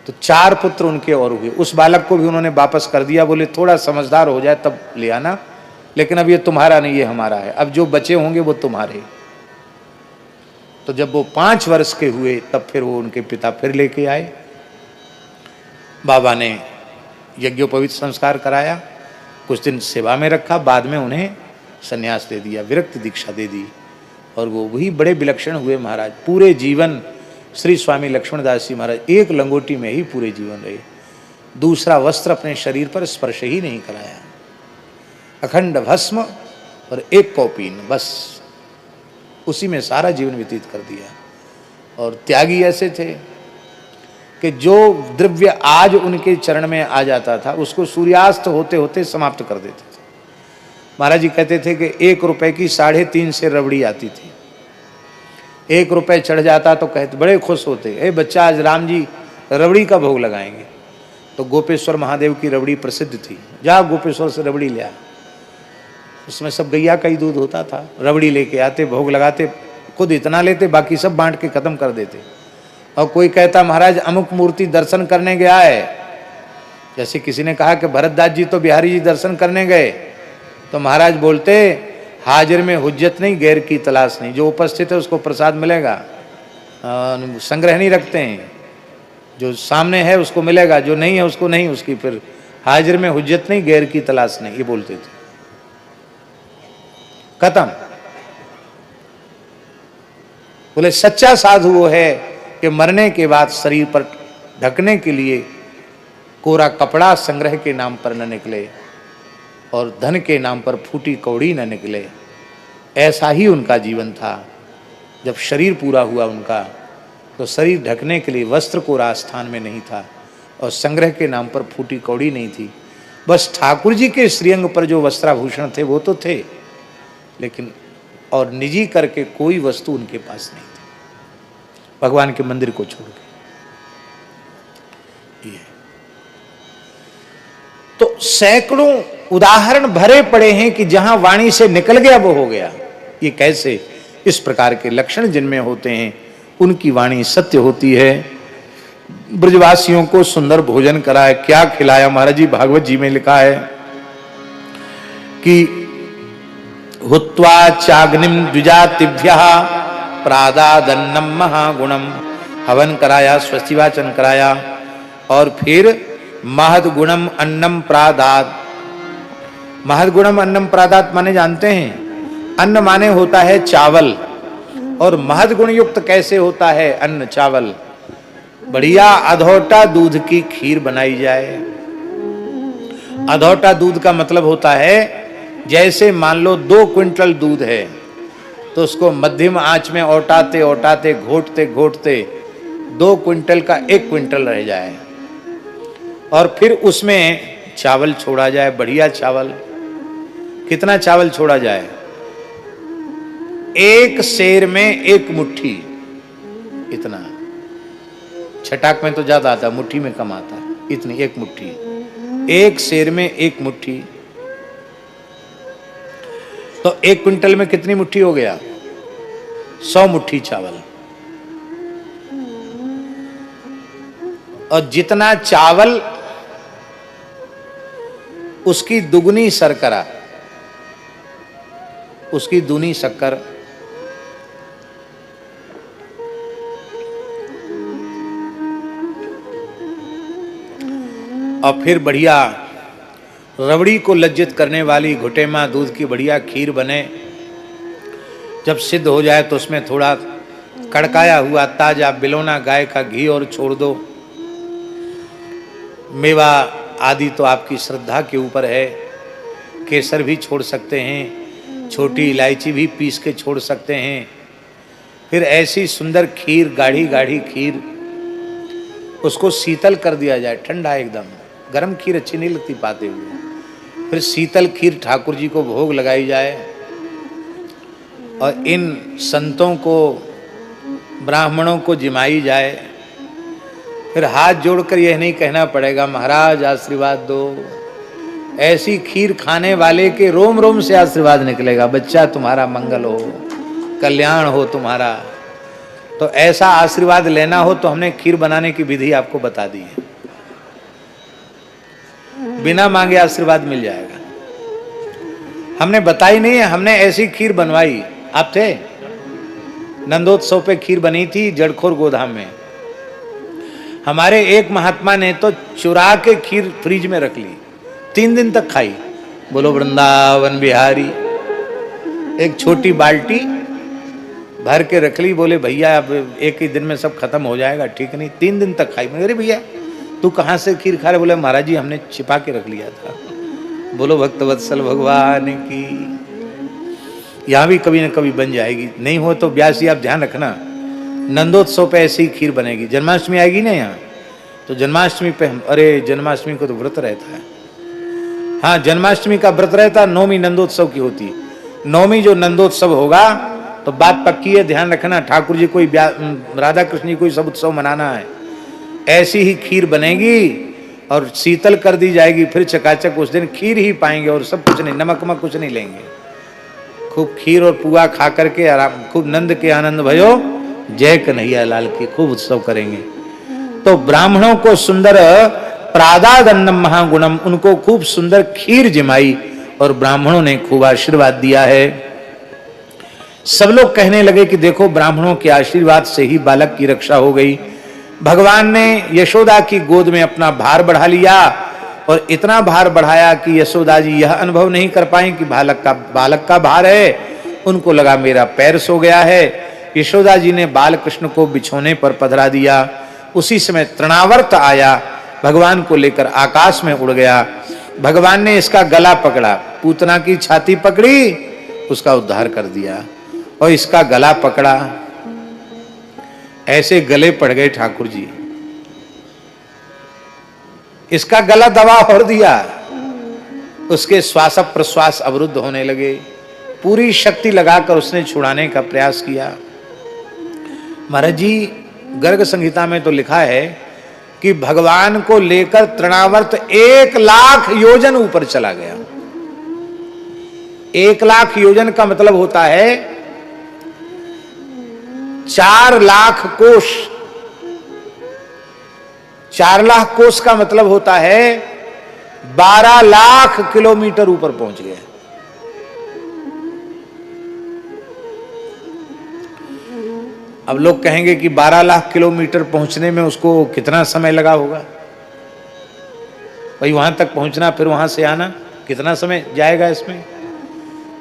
Speaker 1: तो 4 पुत्र उनके और हुए। उस बालक को भी उन्होंने वापस कर दिया, बोले थोड़ा समझदार हो जाए तब ले आना, लेकिन अब ये तुम्हारा नहीं, ये हमारा है, अब जो बचे होंगे वो तुम्हारे। तो जब वो 5 वर्ष के हुए तब फिर वो उनके पिता फिर लेके आए। बाबा ने यज्ञोपवीत संस्कार कराया, कुछ दिन सेवा में रखा, बाद में उन्हें संन्यास दे दिया, विरक्त दीक्षा दे दी, और वो वही बड़े विलक्षण हुए महाराज। पूरे जीवन श्री स्वामी लक्ष्मणदास जी महाराज एक लंगोटी में ही पूरे जीवन रहे, दूसरा वस्त्र अपने शरीर पर स्पर्श ही नहीं कराया, अखंड भस्म और एक कौपीन, बस उसी में सारा जीवन व्यतीत कर दिया। और त्यागी ऐसे थे कि जो द्रव्य आज उनके चरण में आ जाता था उसको सूर्यास्त होते होते समाप्त कर देते थे। महाराज जी कहते थे कि 1 रुपए की 3.5 से रबड़ी आती थी, 1 रुपए चढ़ जाता तो कहते बड़े खुश होते, ए बच्चा आज राम जी रबड़ी का भोग लगाएंगे। तो गोपेश्वर महादेव की रबड़ी प्रसिद्ध थी, जा गोपेश्वर से रबड़ी ले आ। उसमें सब गैया का ही दूध होता था, रबड़ी लेके आते, भोग लगाते, खुद इतना लेते, बाकी सब बांट के खत्म कर देते। और कोई कहता महाराज अमुक मूर्ति दर्शन करने गया है, जैसे किसी ने कहा कि भरतदास जी तो बिहारी जी दर्शन करने गए, तो महाराज बोलते हाजिर में हुज्जत नहीं, गैर की तलाश नहीं, जो उपस्थित है उसको प्रसाद मिलेगा, संग्रह नहीं रखते हैं, जो सामने है उसको मिलेगा, जो नहीं है उसको नहीं, उसकी फिर हाजिर में हुज्जत नहीं, गैर की तलाश नहीं, ये बोलते थे। खत्म। बोले सच्चा साधु वो है कि मरने के बाद शरीर पर ढकने के लिए कोरा कपड़ा संग्रह के नाम पर न निकले और धन के नाम पर फूटी कौड़ी न निकले। ऐसा ही उनका जीवन था। जब शरीर पूरा हुआ उनका, तो शरीर ढकने के लिए वस्त्र कोरा स्थान में नहीं था और संग्रह के नाम पर फूटी कौड़ी नहीं थी। बस ठाकुर जी के श्रीअंग पर जो वस्त्राभूषण थे वो तो थे, लेकिन और निजी करके कोई वस्तु उनके पास नहीं थी, भगवान के मंदिर को छोड़ के। ये तो सैकड़ों उदाहरण भरे पड़े हैं कि जहां वाणी से निकल गया वो हो गया। ये कैसे? इस प्रकार के लक्षण जिनमें होते हैं उनकी वाणी सत्य होती है। ब्रजवासियों को सुंदर भोजन कराया, क्या खिलाया? महाराज जी भागवत जी में लिखा है कि हुत्वा चाग्निम द्विजातिभ्यः प्रादादन्नम महागुणम, हवन कराया, स्वस्तिवाचन कराया, और फिर महद गुणम अन्नम प्रादात। महद गुणम अन्नम प्रादात माने जानते हैं? अन्न माने होता है चावल, और महद गुण युक्त कैसे होता है अन्न चावल? बढ़िया अधौटा दूध की खीर बनाई जाए। अधौटा दूध का मतलब होता है जैसे मान लो 2 क्विंटल दूध है तो उसको मध्यम आंच में औटाते औटाते घोटते घोटते 2 क्विंटल का 1 क्विंटल रह जाए और फिर उसमें चावल छोड़ा जाए, बढ़िया चावल। कितना चावल छोड़ा जाए? 1 सेर में 1 मुट्ठी, इतना। छटाक में तो ज्यादा आता, मुट्ठी में कम आता है। इतनी 1 मुट्ठी, 1 सेर में 1 मुट्ठी, तो 1 क्विंटल में कितनी मुट्ठी हो गया? 100 मुट्ठी चावल। और जितना चावल उसकी दुगनी शर्करा, उसकी दूनी शक्कर। और फिर बढ़िया रबड़ी को लज्जित करने वाली घुटेमा दूध की बढ़िया खीर बने। जब सिद्ध हो जाए तो उसमें थोड़ा कड़काया हुआ ताजा बिलोना गाय का घी और छोड़ दो। मेवा आदि तो आपकी श्रद्धा के ऊपर है, केसर भी छोड़ सकते हैं, छोटी इलायची भी पीस के छोड़ सकते हैं। फिर ऐसी सुंदर खीर, गाढ़ी गाढ़ी खीर, उसको शीतल कर दिया जाए, ठंडा एकदम। गरम खीर अच्छी नहीं लगती पाते हुए। फिर शीतल खीर ठाकुर जी को भोग लगाई जाए। और इन संतों को, ब्राह्मणों को जिमाई जाए। फिर हाथ जोड़कर यह नहीं कहना पड़ेगा महाराज आशीर्वाद दो। ऐसी खीर खाने वाले के रोम रोम से आशीर्वाद निकलेगा, बच्चा तुम्हारा मंगल हो, कल्याण हो तुम्हारा। तो ऐसा आशीर्वाद लेना हो तो हमने खीर बनाने की विधि आपको बता दी है। बिना मांगे आशीर्वाद मिल जाएगा। हमने बताई नहीं है, हमने ऐसी खीर बनवाई। आप थे? नंदोत्सव पे खीर बनी थी जड़खोर गोधाम में। हमारे एक महात्मा ने तो चुरा के खीर फ्रिज में रख ली, 3 दिन तक खाई। बोलो वृंदावन बिहारी। एक छोटी बाल्टी भर के रख ली। बोले भैया अब एक ही दिन में सब खत्म हो जाएगा, ठीक नहीं? 3 दिन तक खाई। मैं अरे भैया तू कहाँ से खीर खा रहे? बोले महाराज जी हमने छिपा के रख लिया था। बोलो भक्तवत्सल भगवान की। यहाँ भी कभी न कभी बन जाएगी, नहीं हो तो ब्यासी आप ध्यान रखना, नंदोत्सव पे ऐसी खीर बनेगी। जन्माष्टमी आएगी ना यहाँ, तो जन्माष्टमी पे अरे जन्माष्टमी को तो व्रत रहता है। हाँ जन्माष्टमी का व्रत रहता, नवमी नंदोत्सव की होती। नवमी जो नंदोत्सव होगा तो बात पक्की है, ध्यान रखना। ठाकुर जी कोई राधा कृष्ण जी कोई सब उत्सव मनाना है, ऐसी ही खीर बनेगी और शीतल कर दी जाएगी। फिर चकाचक उस दिन खीर ही पाएंगे और सब कुछ नहीं, नमक वमक कुछ नहीं लेंगे। खूब खीर और पुआ खा करके आराम, खूब नंद के आनंद भयो जय कन्हैया लाल की खूब उत्सव करेंगे। तो ब्राह्मणों को सुंदर प्रादादन्नम महागुणम, उनको खूब सुंदर खीर जिमाई और ब्राह्मणों ने खूब आशीर्वाद दिया है। सब लोग कहने लगे कि देखो ब्राह्मणों के आशीर्वाद से ही बालक की रक्षा हो गई। भगवान ने यशोदा की गोद में अपना भार बढ़ा लिया और इतना भार बढ़ाया कि यशोदा जी यह अनुभव नहीं कर पाई कि बालक का भार है। उनको लगा मेरा पैर सो गया है। यशोदा जी ने बाल कृष्ण को बिछोने पर पधरा दिया। उसी समय तृणावर्त आया, भगवान को लेकर आकाश में उड़ गया। भगवान ने इसका गला पकड़ा, पूतना की छाती पकड़ी, उसका उद्धार कर दिया और इसका गला पकड़ा। ऐसे गले पड़ गए ठाकुर जी। इसका गला दबा और दिया, उसके श्वास प्रश्वास अवरुद्ध होने लगे। पूरी शक्ति लगाकर उसने छुड़ाने का प्रयास किया। महाराज जी गर्ग संहिता में तो लिखा है कि भगवान को लेकर तृणावर्त 1,00,000 योजन ऊपर चला गया। 1,00,000 योजन का मतलब होता है 4,00,000 कोष। 4,00,000 कोष का मतलब होता है 12,00,000 किलोमीटर ऊपर पहुंच गया। अब लोग कहेंगे कि 12,00,000 किलोमीटर पहुंचने में उसको कितना समय लगा होगा भाई, वहां तक पहुंचना फिर वहां से आना, कितना समय जाएगा इसमें?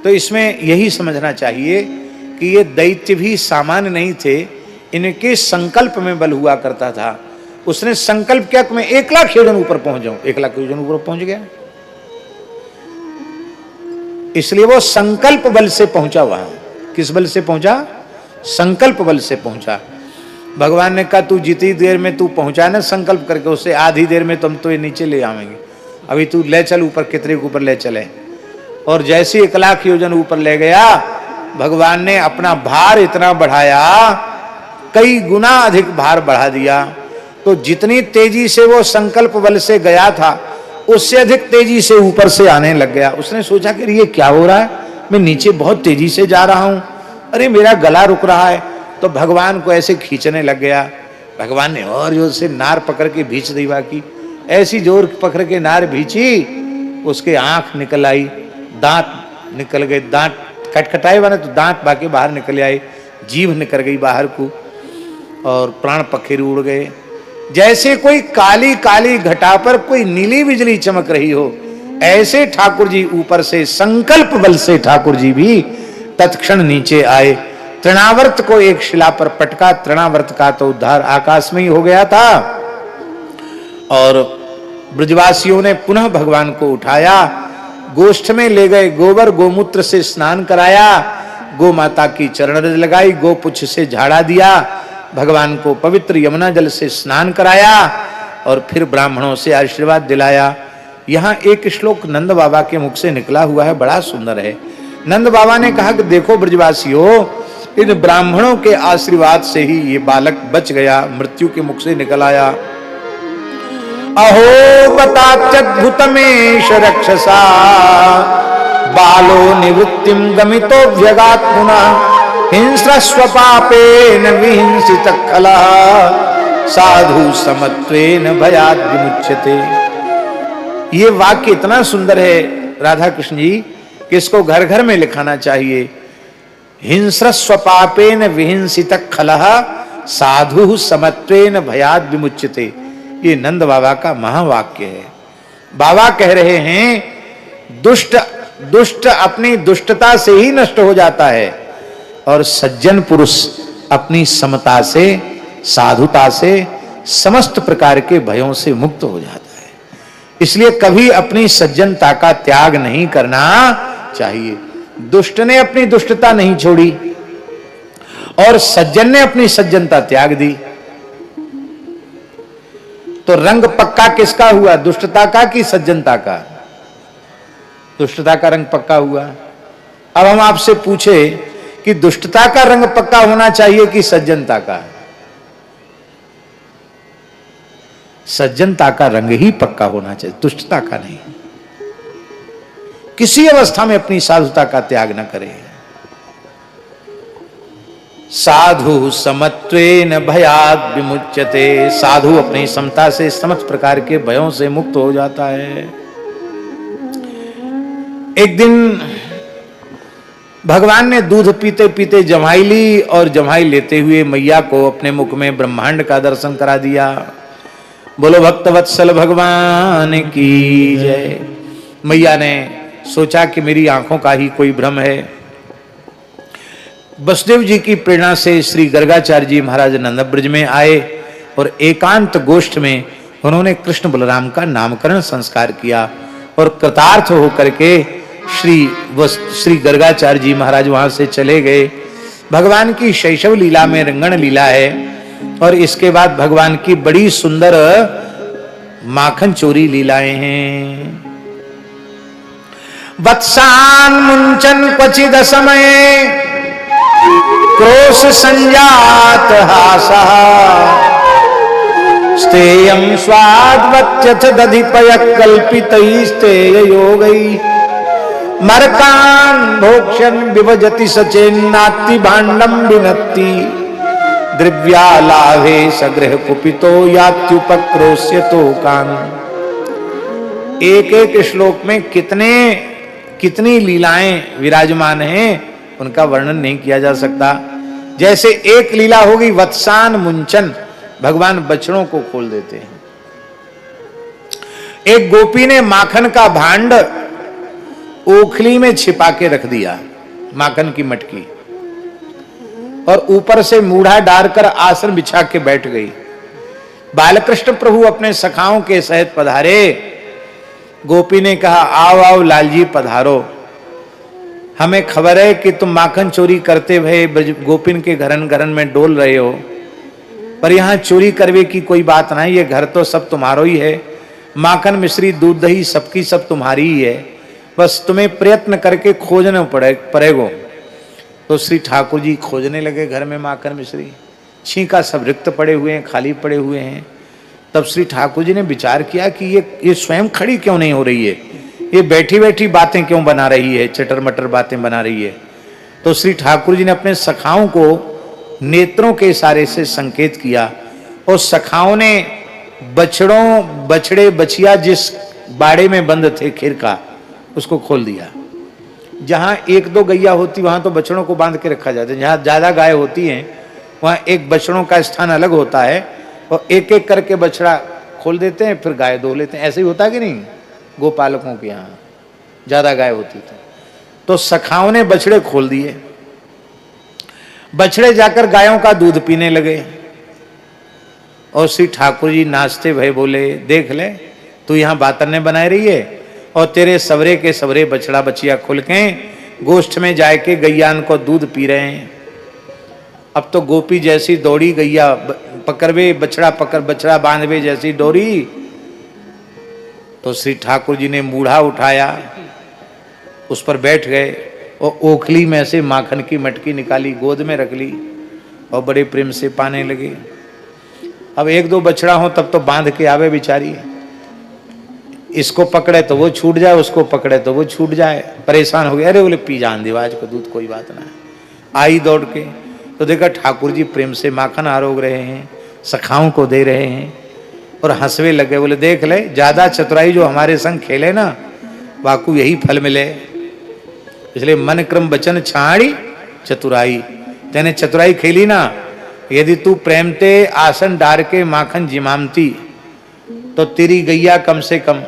Speaker 1: तो इसमें यही समझना चाहिए कि ये दैत्य भी सामान्य नहीं थे, इनके संकल्प में बल हुआ करता था। उसने संकल्प किया कि मैं 1,00,000 योजन ऊपर पहुंच जाऊं, 1,00,000 योजन ऊपर पहुंच गया। इसलिए वो संकल्प बल से पहुंचा वहां। किस बल से पहुंचा? संकल्प बल से पहुंचा। भगवान ने कहा तू जितनी देर में तू पहुंचा ना संकल्प करके, उससे आधी देर में तुम तो ये नीचे ले आवेंगे, अभी तू ले चल ऊपर, कितने के ऊपर ले चले। और जैसे 1,00,000 योजन ऊपर ले गया, भगवान ने अपना भार इतना बढ़ाया, कई गुना अधिक भार बढ़ा दिया। तो जितनी तेजी से वो संकल्प बल से गया था, उससे अधिक तेजी से ऊपर से आने लग गया। उसने सोचा कि ये क्या हो रहा है, मैं नीचे बहुत तेजी से जा रहा हूं, अरे मेरा गला रुक रहा है। तो भगवान को ऐसे खींचने लग गया। भगवान ने और जोर से नार पकड़ के भींच दी। बाकी ऐसी जोर पकड़ के नार भींची, उसके आंख निकल आई, दांत निकल गए, दांत खटखटाए बने तो दांत बाकी बाहर निकल आए, जीभ निकल गई बाहर को, और प्राण पखेरु उड़ गए। जैसे कोई काली काली घटा पर कोई नीली बिजली चमक रही हो, ऐसे ठाकुर जी ऊपर से संकल्प बल से ठाकुर जी भी तत्क्षण नीचे आए। तृणावर्त को एक शिला पर पटका, तृणावर्त का तो उद्धार आकाश में ही हो गया था। और ब्रजवासियों ने पुनः भगवान को उठाया, गोष्ठ में ले गए, गोबर गोमूत्र से स्नान कराया, गो माता की चरण रज लगाई, गोपुच्छ से झाड़ा दिया, भगवान को पवित्र यमुना जल से स्नान कराया और फिर ब्राह्मणों से आशीर्वाद दिलाया। यहाँ एक श्लोक नंद बाबा के मुख से निकला हुआ है, बड़ा सुंदर है। नंद बाबा ने कहा कि देखो ब्रजवासियों, इन ब्राह्मणों के आशीर्वाद से ही ये बालक बच गया, मृत्यु के मुख से निकल आया। अहो बताच्युतमेश रक्षसा बालो निवृत्तिम गमितो व्यगात् पुनः हिंस्रस्वपापेन विहिंसित खलः साधु समत्वेन भयात् विमुच्यते। ये वाक्य इतना सुंदर है राधा कृष्ण जी कि इसको घर घर में लिखाना चाहिए। हिंस्रस्वपापेन विहिंसित खलः साधु समत्वेन भयात् विमुच्यते, ये नंद बाबा का महावाक्य है। बाबा कह रहे हैं दुष्ट अपनी दुष्टता से ही नष्ट हो जाता है, और सज्जन पुरुष अपनी समता से, साधुता से समस्त प्रकार के भयों से मुक्त हो जाता है। इसलिए कभी अपनी सज्जनता का त्याग नहीं करना चाहिए। दुष्ट ने अपनी दुष्टता नहीं छोड़ी और सज्जन ने अपनी सज्जनता त्याग दी, तो रंग पक्का किसका हुआ? दुष्टता का कि सज्जनता का? दुष्टता का रंग पक्का हुआ। अब हम आपसे पूछे कि दुष्टता का रंग पक्का होना चाहिए कि सज्जनता का? सज्जनता का रंग ही पक्का होना चाहिए, दुष्टता का नहीं। किसी अवस्था में अपनी साधुता का त्याग न करें। साधु समत्वेन भयात् विमुच्यते, साधु अपनी समता से समस्त प्रकार के भयों से मुक्त हो जाता है। एक दिन भगवान ने दूध पीते पीते जमाई ली, और जमाई लेते हुए मैया को अपने मुख में ब्रह्मांड का दर्शन करा दिया। बोलो भक्तवत्सल भगवान की जय। मैया ने सोचा कि मेरी आंखों का ही कोई भ्रम है। वसुदेव जी की प्रेरणा से श्री गर्गाचार्य जी महाराज नंद ब्रज में आए और एकांत गोष्ठ में उन्होंने कृष्ण बलराम का नामकरण संस्कार किया, और कृतार्थ होकर के श्री गर्गाचार्य जी महाराज वहां से चले गए। भगवान की शैशव लीला में रंगण लीला है, और इसके बाद भगवान की बड़ी सुंदर माखन चोरी लीलाएं हैं। वत्सान मुंचन क्वचिद समय क्रोश संजात हासा स्तेयं स्वाद्वत्यथ दधिपय कल्पितैस्तेय योगै मरकान भोक्ष्यन् विभजति सचेन्नाति भाण्डं विनत्ति द्रव्यालाभे सगृह कुपितो यात्युपक्रोश्यतो कान। एक एक श्लोक में कितनी लीलाएं विराजमान हैं, उनका वर्णन नहीं किया जा सकता। जैसे एक लीला होगी वत्सान मुंचन, भगवान बछड़ों को खोल देते हैं। एक गोपी ने माखन का भांड ओखली में छिपा के रख दिया, माखन की मटकी, और ऊपर से मूढ़ा डालकर आसन बिछा के बैठ गई। बालकृष्ण प्रभु अपने सखाओं के सहित पधारे। गोपी ने कहा, आओ आओ लालजी पधारो, हमें खबर है कि तुम माखन चोरी करते हुए गोपिन के घरन घरन में डोल रहे हो, पर यहाँ चोरी करवे की कोई बात नहीं, ये घर तो सब तुम्हारो ही है, माखन मिश्री दूध दही सबकी सब तुम्हारी ही है, बस तुम्हें प्रयत्न करके खोजने पड़ेगो। तो श्री ठाकुर जी खोजने लगे घर में माखन मिश्री, छींका सब रिक्त पड़े हुए हैं, खाली पड़े हुए हैं। तब श्री ठाकुर जी ने विचार किया कि ये स्वयं खड़ी क्यों नहीं हो रही है, ये बैठी बैठी बातें क्यों बना रही है, चटर मटर बातें बना रही है। तो श्री ठाकुर जी ने अपने सखाओं को नेत्रों के इशारे से संकेत किया और सखाओं ने बछड़ों बछड़े बछिया जिस बाड़े में बंद थे खीर का, उसको खोल दिया। जहां एक दो गैया होती वहां तो बछड़ों को बांध के रखा जाता है, जहां ज्यादा गाय होती हैं वहां एक बछड़ों का स्थान अलग होता है और एक एक करके बछड़ा खोल देते हैं, फिर गाय दो लेते हैं। ऐसे ही होता है कि नहीं, गोपालकों के यहाँ ज्यादा गाय होती थी। तो सखाओं ने बछड़े खोल दिए, बछड़े जाकर गायों का दूध पीने लगे और श्री ठाकुर जी नाचते भय बोले, देख ले तू यहाँ बातरने बनाए रही है और तेरे सवरे के सवरे बछड़ा बचिया खुल के गोष्ठ में जाके गैयान को दूध पी रहे हैं। अब तो गोपी जैसी दौड़ी गैया पकड़वे बछड़ा पकड़ बछड़ा बांधवे जैसी डोरी। तो श्री ठाकुर जी ने मूढ़ा उठाया, उस पर बैठ गए और ओखली में से माखन की मटकी निकाली, गोद में रख ली और बड़े प्रेम से पाने लगे। अब एक दो बछड़ा हो तब तो बांध के आवे बेचारी, इसको पकड़े तो वो छूट जाए, उसको पकड़े तो वो छूट जाए, परेशान हो गए। अरे बोले पी जान दिवाज को दूध, कोई बात ना है। आई दौड़ के तो देखा ठाकुर जी प्रेम से माखन आरोग रहे हैं, सखाओं को दे रहे हैं और हंसवे लगे। बोले देख ले, ज्यादा चतुराई जो हमारे संग खेले ना वाकू यही फल मिले, इसलिए मन क्रम वचन छाड़ी चतुराई। तेने चतुराई खेली ना, यदि तू प्रेम ते आसन डार के माखन जिमामती तो तेरी गैया कम से कम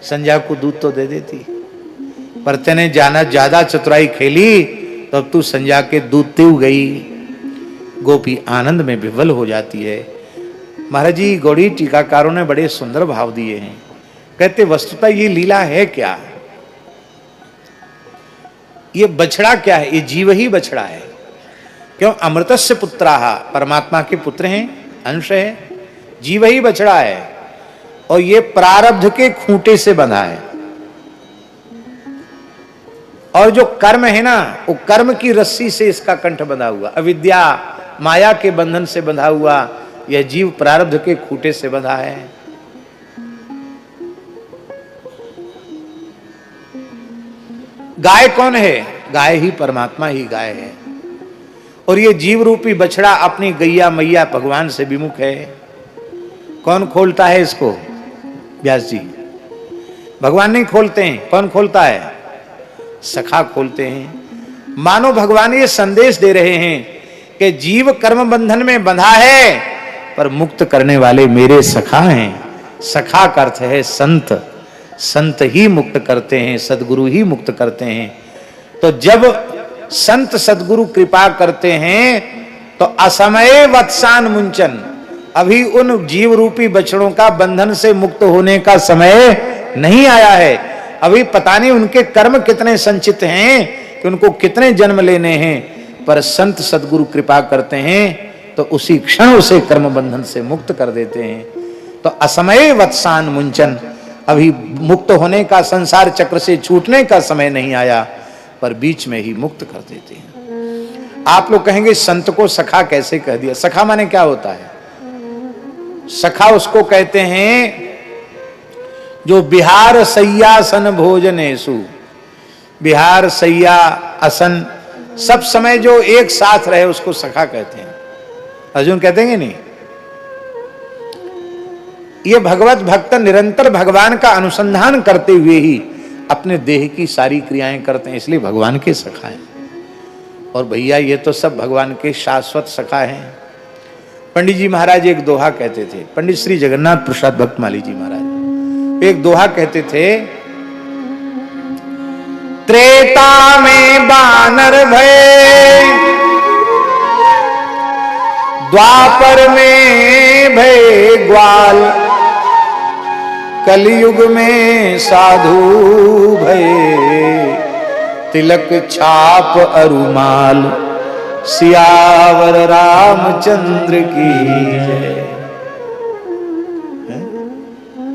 Speaker 1: संध्या को दूध तो दे देती, पर तेने जाना ज्यादा चतुराई खेली तो अब तू संध्या के दूध तेव गई। गोपी आनंद में विवल हो जाती है। महाराज जी गौड़ी टीकाकारों ने बड़े सुंदर भाव दिए हैं। कहते वस्तुतः ये लीला है क्या, ये बछड़ा क्या है, ये जीव ही बछड़ा है। क्यों, अमृतस्य पुत्राः, परमात्मा के पुत्र हैं, अंश है, जीव ही बछड़ा है और ये प्रारब्ध के खूंटे से बंधा है। और जो कर्म है ना, वो कर्म की रस्सी से इसका कंठ बंधा हुआ, अविद्या माया के बंधन से बंधा हुआ यह जीव प्रारब्ध के खूंटे से बंधा है। गाय कौन है, गाय ही परमात्मा ही गाय है और ये जीव रूपी बछड़ा अपनी गैया मैया भगवान से विमुख है। कौन खोलता है इसको, व्यास जी, भगवान नहीं खोलते हैं, कौन खोलता है, सखा खोलते हैं। मानो भगवान ये संदेश दे रहे हैं कि जीव कर्म बंधन में बंधा है पर मुक्त करने वाले मेरे सखा हैं। सखा का अर्थ है संत, संत ही मुक्त करते हैं, सदगुरु ही मुक्त करते हैं। तो जब संत सदगुरु कृपा करते हैं तो असमय वत्सान मुंचन, अभी उन जीव रूपी बछड़ों का बंधन से मुक्त होने का समय नहीं आया है। अभी पता नहीं उनके कर्म कितने संचित हैं कि उनको कितने जन्म लेने हैं, पर संत सदगुरु कृपा करते हैं तो उसी क्षण उसे कर्म बंधन से मुक्त कर देते हैं। तो असमय वत्सान मुंचन, अभी मुक्त होने का, संसार चक्र से छूटने का समय नहीं आया, पर बीच में ही मुक्त कर देते हैं। आप लोग कहेंगे संत को सखा कैसे कह दिया, सखा माने क्या होता है, सखा उसको कहते हैं जो बिहार सैयासन भोजनेसु, बिहार सैया असन सब समय जो एक साथ रहे उसको सखा कहते हैं। अर्जुन कहते हैं नहीं, ये भगवत भक्त निरंतर भगवान का अनुसंधान करते हुए ही अपने देह की सारी क्रियाएं करते हैं, इसलिए भगवान के सखा हैं। और भैया ये तो सब भगवान के शाश्वत सखा हैं। पंडित जी महाराज एक दोहा कहते थे, पंडित श्री जगन्नाथ प्रसाद भक्तमाली जी महाराज एक दोहा कहते थे, त्रेता में बानर भय, द्वापर में भय ग्वाल, कलयुग में साधु भय, तिलक छाप अरुमाल, सियावर रामचंद्र की जय।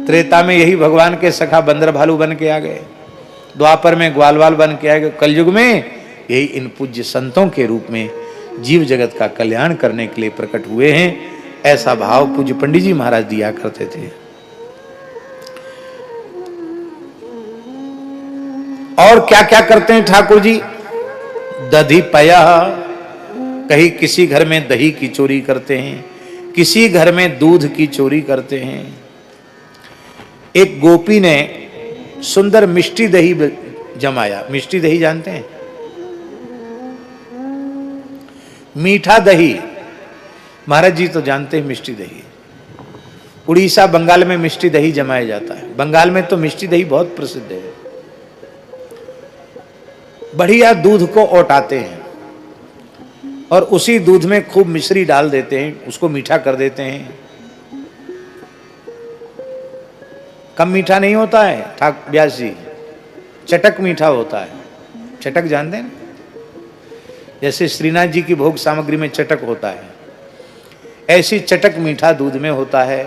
Speaker 1: त्रेता में यही भगवान के सखा बंदर भालू बन के आ गए, द्वापर में ग्वालवाल बन के आ गए, कलयुग में यही इन पूज्य संतों के रूप में जीव जगत का कल्याण करने के लिए प्रकट हुए हैं। ऐसा भाव पूज्य पंडित जी महाराज दिया करते थे। और क्या क्या करते हैं ठाकुर जी? दधी पया, कहीं किसी घर में दही की चोरी करते हैं, किसी घर में दूध की चोरी करते हैं। एक गोपी ने सुंदर मिष्टी दही जमाया। मिष्टी दही जानते हैं? मीठा दही, महाराज जी तो जानते हैं मिष्टी दही। उड़ीसा बंगाल में मिष्टी दही जमाया जाता है। बंगाल में तो मिष्टी दही बहुत प्रसिद्ध है। बढ़िया दूध को औटाते हैं और उसी दूध में खूब मिश्री डाल देते हैं, उसको मीठा कर देते हैं। कम मीठा नहीं होता है ठाक व्यास जी, चटक मीठा होता है। चटक जानते हैं? जैसे श्रीनाथ जी की भोग सामग्री में चटक होता है, ऐसी चटक मीठा दूध में होता है।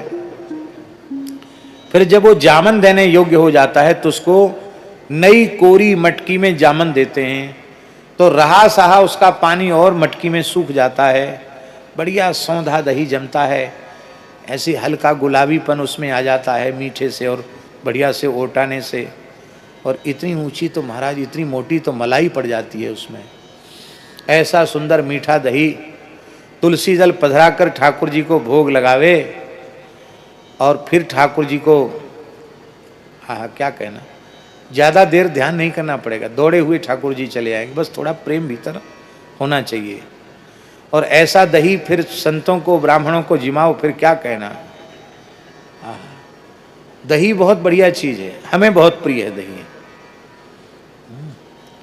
Speaker 1: फिर जब वो जामन देने योग्य हो जाता है तो उसको नई कोरी मटकी में जामन देते हैं, तो रहा सहा उसका पानी और मटकी में सूख जाता है। बढ़िया सौंधा दही जमता है, ऐसी हल्का गुलाबीपन उसमें आ जाता है मीठे से और बढ़िया से ओटाने से। और इतनी ऊंची तो महाराज, इतनी मोटी तो मलाई पड़ जाती है उसमें। ऐसा सुंदर मीठा दही तुलसी जल पधरा कर ठाकुर जी को भोग लगावे और फिर ठाकुर जी को क्या कहना, ज़्यादा देर ध्यान नहीं करना पड़ेगा, दौड़े हुए ठाकुर जी चले आएंगे। बस थोड़ा प्रेम भीतर होना चाहिए। और ऐसा दही फिर संतों को ब्राह्मणों को जिमाओ, फिर क्या कहना। दही बहुत बढ़िया चीज़ है, हमें बहुत प्रिय है दही।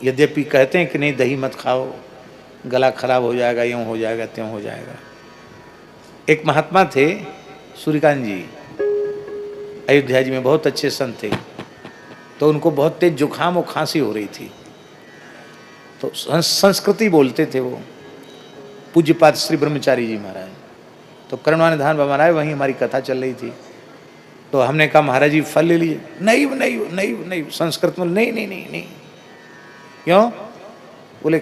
Speaker 1: यद्यपि कहते हैं कि नहीं दही मत खाओ, गला खराब हो जाएगा, यूँ हो जाएगा, त्यों हो जाएगा। एक महात्मा थे सूर्यकांत जी, अयोध्या जी में बहुत अच्छे संत थे। तो उनको बहुत तेज जुकाम और खांसी हो रही थी, तो संस्कृति बोलते थे वो, पूज्यपाद श्री ब्रह्मचारी जी महाराज। तो कर्णवानिधान महाराज वहीं हमारी कथा चल रही थी, तो हमने कहा महाराज जी फल ले लीजिए। नहीं नहीं नहीं नहीं, संस्कृत में नहीं नहीं नहीं नहीं। क्यों? बोले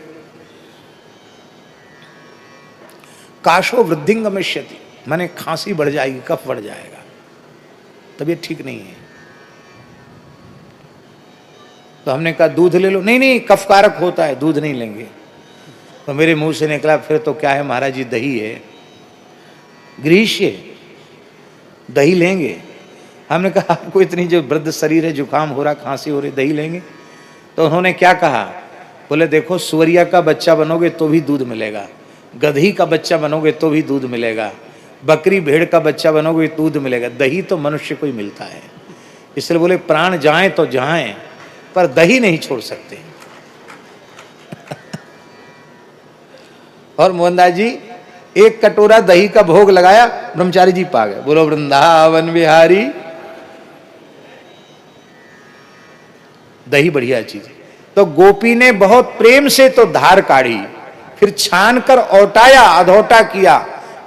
Speaker 1: काशो वृद्धिंगमिष्यति, माने खांसी बढ़ जाएगी, कफ बढ़ जाएगा, तबीयत ठीक नहीं है। तो हमने कहा दूध ले लो। नहीं नहीं, कफकारक होता है, दूध नहीं लेंगे। तो मेरे मुंह से निकला फिर तो क्या है महाराज जी, दही है, ग्रीष्य दही लेंगे। हमने कहा आपको इतनी जो वृद्ध शरीर है, जुकाम हो रहा, खांसी हो रही, दही लेंगे? तो उन्होंने क्या कहा, बोले देखो सुअरिया का बच्चा बनोगे तो भी दूध मिलेगा, गधी का बच्चा बनोगे तो भी दूध मिलेगा, बकरी भेड़ का बच्चा बनोगे तो दूध मिलेगा, दही तो मनुष्य को ही मिलता है। इसलिए बोले प्राण जाएं तो जाएं, पर दही नहीं छोड़ सकते। और मोहनदास जी एक कटोरा दही का भोग लगाया, ब्रह्मचारी जी पा गए। बोलो वृंदावन बिहारी। दही बढ़िया चीज है। तो गोपी ने बहुत प्रेम से तो धार काढ़ी, फिर छान कर औटाया, अधौटा किया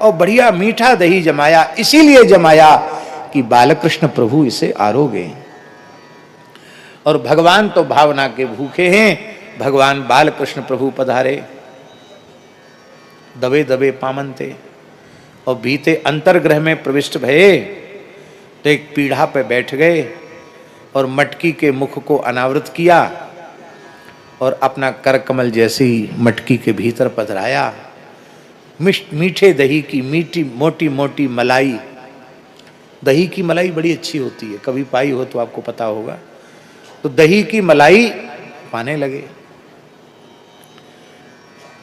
Speaker 1: और बढ़िया मीठा दही जमाया। इसीलिए जमाया कि बालकृष्ण प्रभु इसे आरोगे। और भगवान तो भावना के भूखे हैं, भगवान बालकृष्ण प्रभु पधारे, दबे दबे पामनते और बीते अंतर्ग्रह में प्रविष्ट भये। तो एक पीढ़ा पे बैठ गए और मटकी के मुख को अनावृत किया और अपना कर कमल जैसी मटकी के भीतर पधराया। मीठे दही की मीठी मोटी मोटी मलाई, दही की मलाई बड़ी अच्छी होती है, कभी पाई हो तो आपको पता होगा। तो दही की मलाई पाने लगे,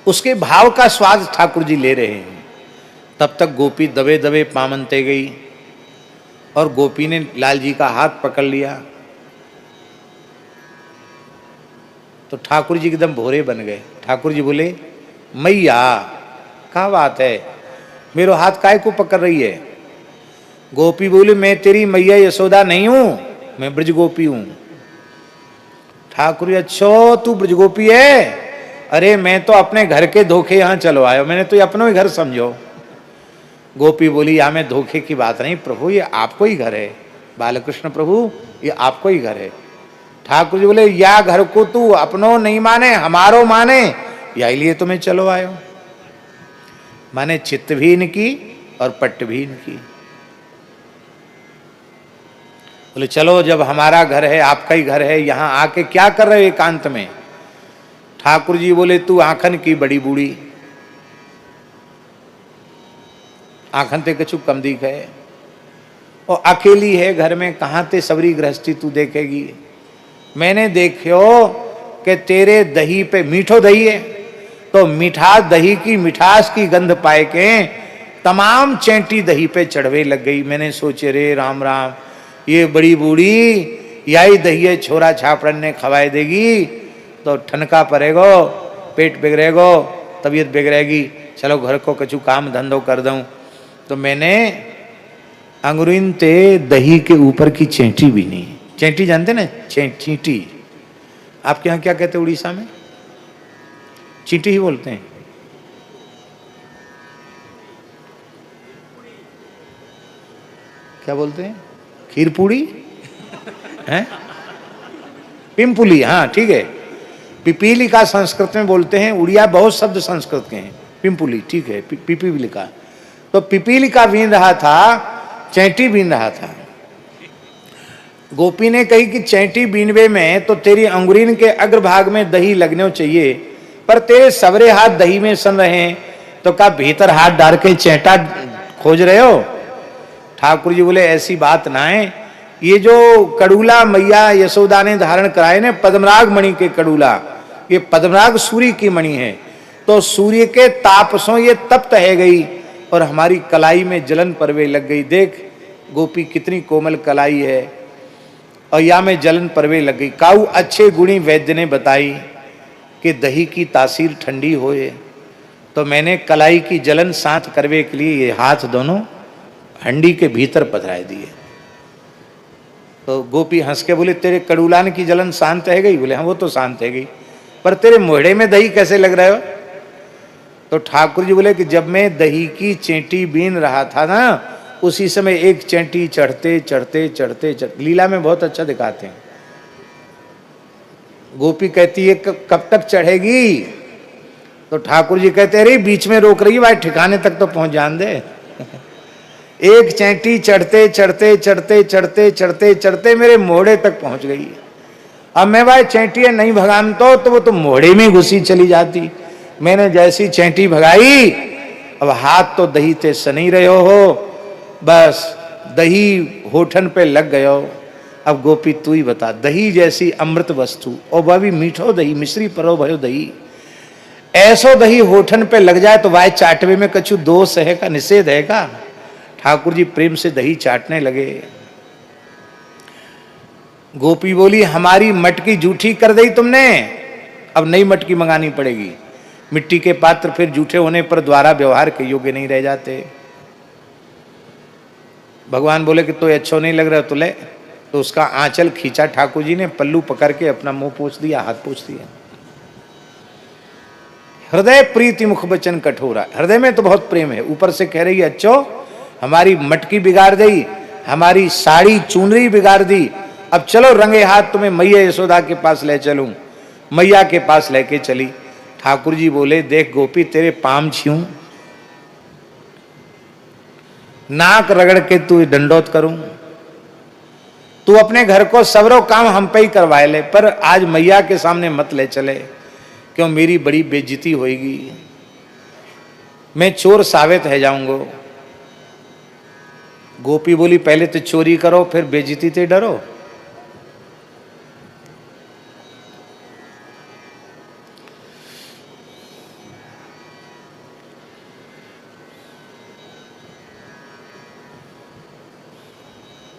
Speaker 1: उसके भाव का स्वाद ठाकुर जी ले रहे हैं। तब तक गोपी दबे दबे पामनते गई और गोपी ने लाल जी का हाथ पकड़ लिया। तो ठाकुर जी एकदम भोरे बन गए। ठाकुर जी बोले मैया क्या बात है, मेरो हाथ काहे को पकड़ रही है? गोपी बोली मैं तेरी मैया यशोदा नहीं हूं, मैं ब्रज गोपी हूं। ठाकुर जी अच्छो तू ब्रज गोपी है? अरे मैं तो अपने घर के धोखे यहां चलो आयो, मैंने तो अपनो ही घर समझो। गोपी बोली या में धोखे की बात नहीं प्रभु, ये आपको ही घर है। बालकृष्ण प्रभु ये आपको ही घर है। ठाकुर जी बोले या घर को तू अपनो नहीं माने हमारो माने, या लिए तुम्हें चलो आयो। माने चित्त भी इनकी और पट्ट भी इनकी। बोले चलो जब हमारा घर है आपका ही घर है, यहां आके क्या कर रहे हो एकांत में? ठाकुर जी बोले तू आंखन की बड़ी बूढ़ी, आंखन ते कछु कम दिख है और अकेली है घर में, कहां ते सबरी गृहस्थी तू देखेगी। मैंने देखो कि तेरे दही पे मीठो दही है, तो मीठा दही की मिठास की गंध पाए के तमाम चैंटी दही पे चढ़वे लग गई। मैंने सोचे रे राम राम, ये बड़ी बूढ़ी यही दही है छोरा छापड़न ने खवाए देगी तो ठनका पड़ेगो, पेट बिगड़ेगो, तबीयत बिगड़ेगी, चलो घर को कछु काम धंधो कर दूं। तो मैंने अंगुरीन ते दही के ऊपर की चेंटी भी नहीं, चेंटी जानते ना, चींटी आपके यहाँ क्या कहते हैं उड़ीसा में? चींटी ही बोलते हैं। क्या बोलते हैं? खीरपूड़ी हैं? पिंपुली, हाँ ठीक है। पिपीली का संस्कृत में बोलते हैं, उड़िया बहुत शब्द संस्कृत के हैं। पिंपुली ठीक है, पिपीली का। तो पिपीली का बीन रहा था, चैंटी बीन रहा था। गोपी ने कही कि चैंटी बीनवे में तो तेरी अंगुरीन के अग्रभाग में दही लगने चाहिए, पर तेरे सवरे हाथ दही में सन रहे हैं, तो क्या भीतर हाथ डाल के चैंटा खोज रहे हो? ठाकुर जी बोले ऐसी बात ना है, ये जो कड़ूला मैया यशोदा ने धारण कराए ने पद्मराग मणि के कड़ूला, ये पद्मराग सूर्य की मणि है, तो सूर्य के तापसों ये तप्त है गई और हमारी कलाई में जलन परवे लग गई। देख गोपी कितनी कोमल कलाई है और या में जलन परवे लग गई। काऊ अच्छे गुणी वैद्य ने बताई कि दही की तासीर ठंडी होए, तो मैंने कलाई की जलन शांत करवे के लिए ये हाथ दोनों हंडी के भीतर पधराए दिए। तो गोपी हंस के बोले तेरे कड़ूलान की जलन शांत है गई? बोले हाँ वो तो शांत है गई, पर तेरे मोहड़े में दही कैसे लग रहा हो? तो ठाकुर जी बोले कि जब मैं दही की चेंटी बीन रहा था ना, उसी समय एक चेंटी चढ़ते चढ़ते चढ़ते लीला में बहुत अच्छा दिखाते हैं। गोपी कहती है कब तक चढ़ेगी? तो ठाकुर जी कहते अरे बीच में रोक रही है भाई, ठिकाने तक तो पहुंच जान दे। एक चैंटी चढ़ते चढ़ते चढ़ते चढ़ते चढ़ते चढ़ते मेरे मोहड़े तक पहुंच गई। अब मैं भाई चैंटी नहीं भगाम तो वो तो मोहड़े में घुसी चली जाती। मैंने जैसी चैंटी भगाई, अब हाथ तो दही ते सनी रहे हो, बस दही होठन पे लग गयो। अब गोपी तू ही बता, दही जैसी अमृत वस्तु और वह भी मीठो दही, मिश्री परो भयो दही, ऐसो दही होठन पे लग जाए तो वाय चाटवे में कछु दोष है का, निषेध है का? ठाकुर जी प्रेम से दही चाटने लगे। गोपी बोली हमारी मटकी जूठी कर दी तुमने, अब नई मटकी मंगानी पड़ेगी। मिट्टी के पात्र फिर जूठे होने पर द्वारा व्यवहार के योग्य नहीं रह जाते। भगवान बोले कि तो अच्छो नहीं लग रहा तो ले, तो उसका आंचल खींचा ठाकुर जी ने, पल्लू पकड़ के अपना मुंह पोंछ दिया, हाथ पोंछ दिया। हृदय प्रीति मुख बचन कठोरा, हृदय में तो बहुत प्रेम है, ऊपर से कह रही है अच्छो हमारी मटकी बिगाड़ दी, हमारी साड़ी चुनरी बिगाड़ दी, अब चलो रंगे हाथ तुम्हें मैया यशोदा के पास ले चलूं। मैया के पास लेके चली। ठाकुर जी बोले देख गोपी तेरे पाम छूं, नाक रगड़ के तू दंडोत करूं, तू अपने घर को सबरो काम हम पे ही करवाए ले, पर आज मैया के सामने मत ले चले, क्यों मेरी बड़ी बेइज्जती होगी, मैं चोर साबित है जाऊंगा। गोपी बोली पहले तो चोरी करो फिर बेइज्जती से डरो।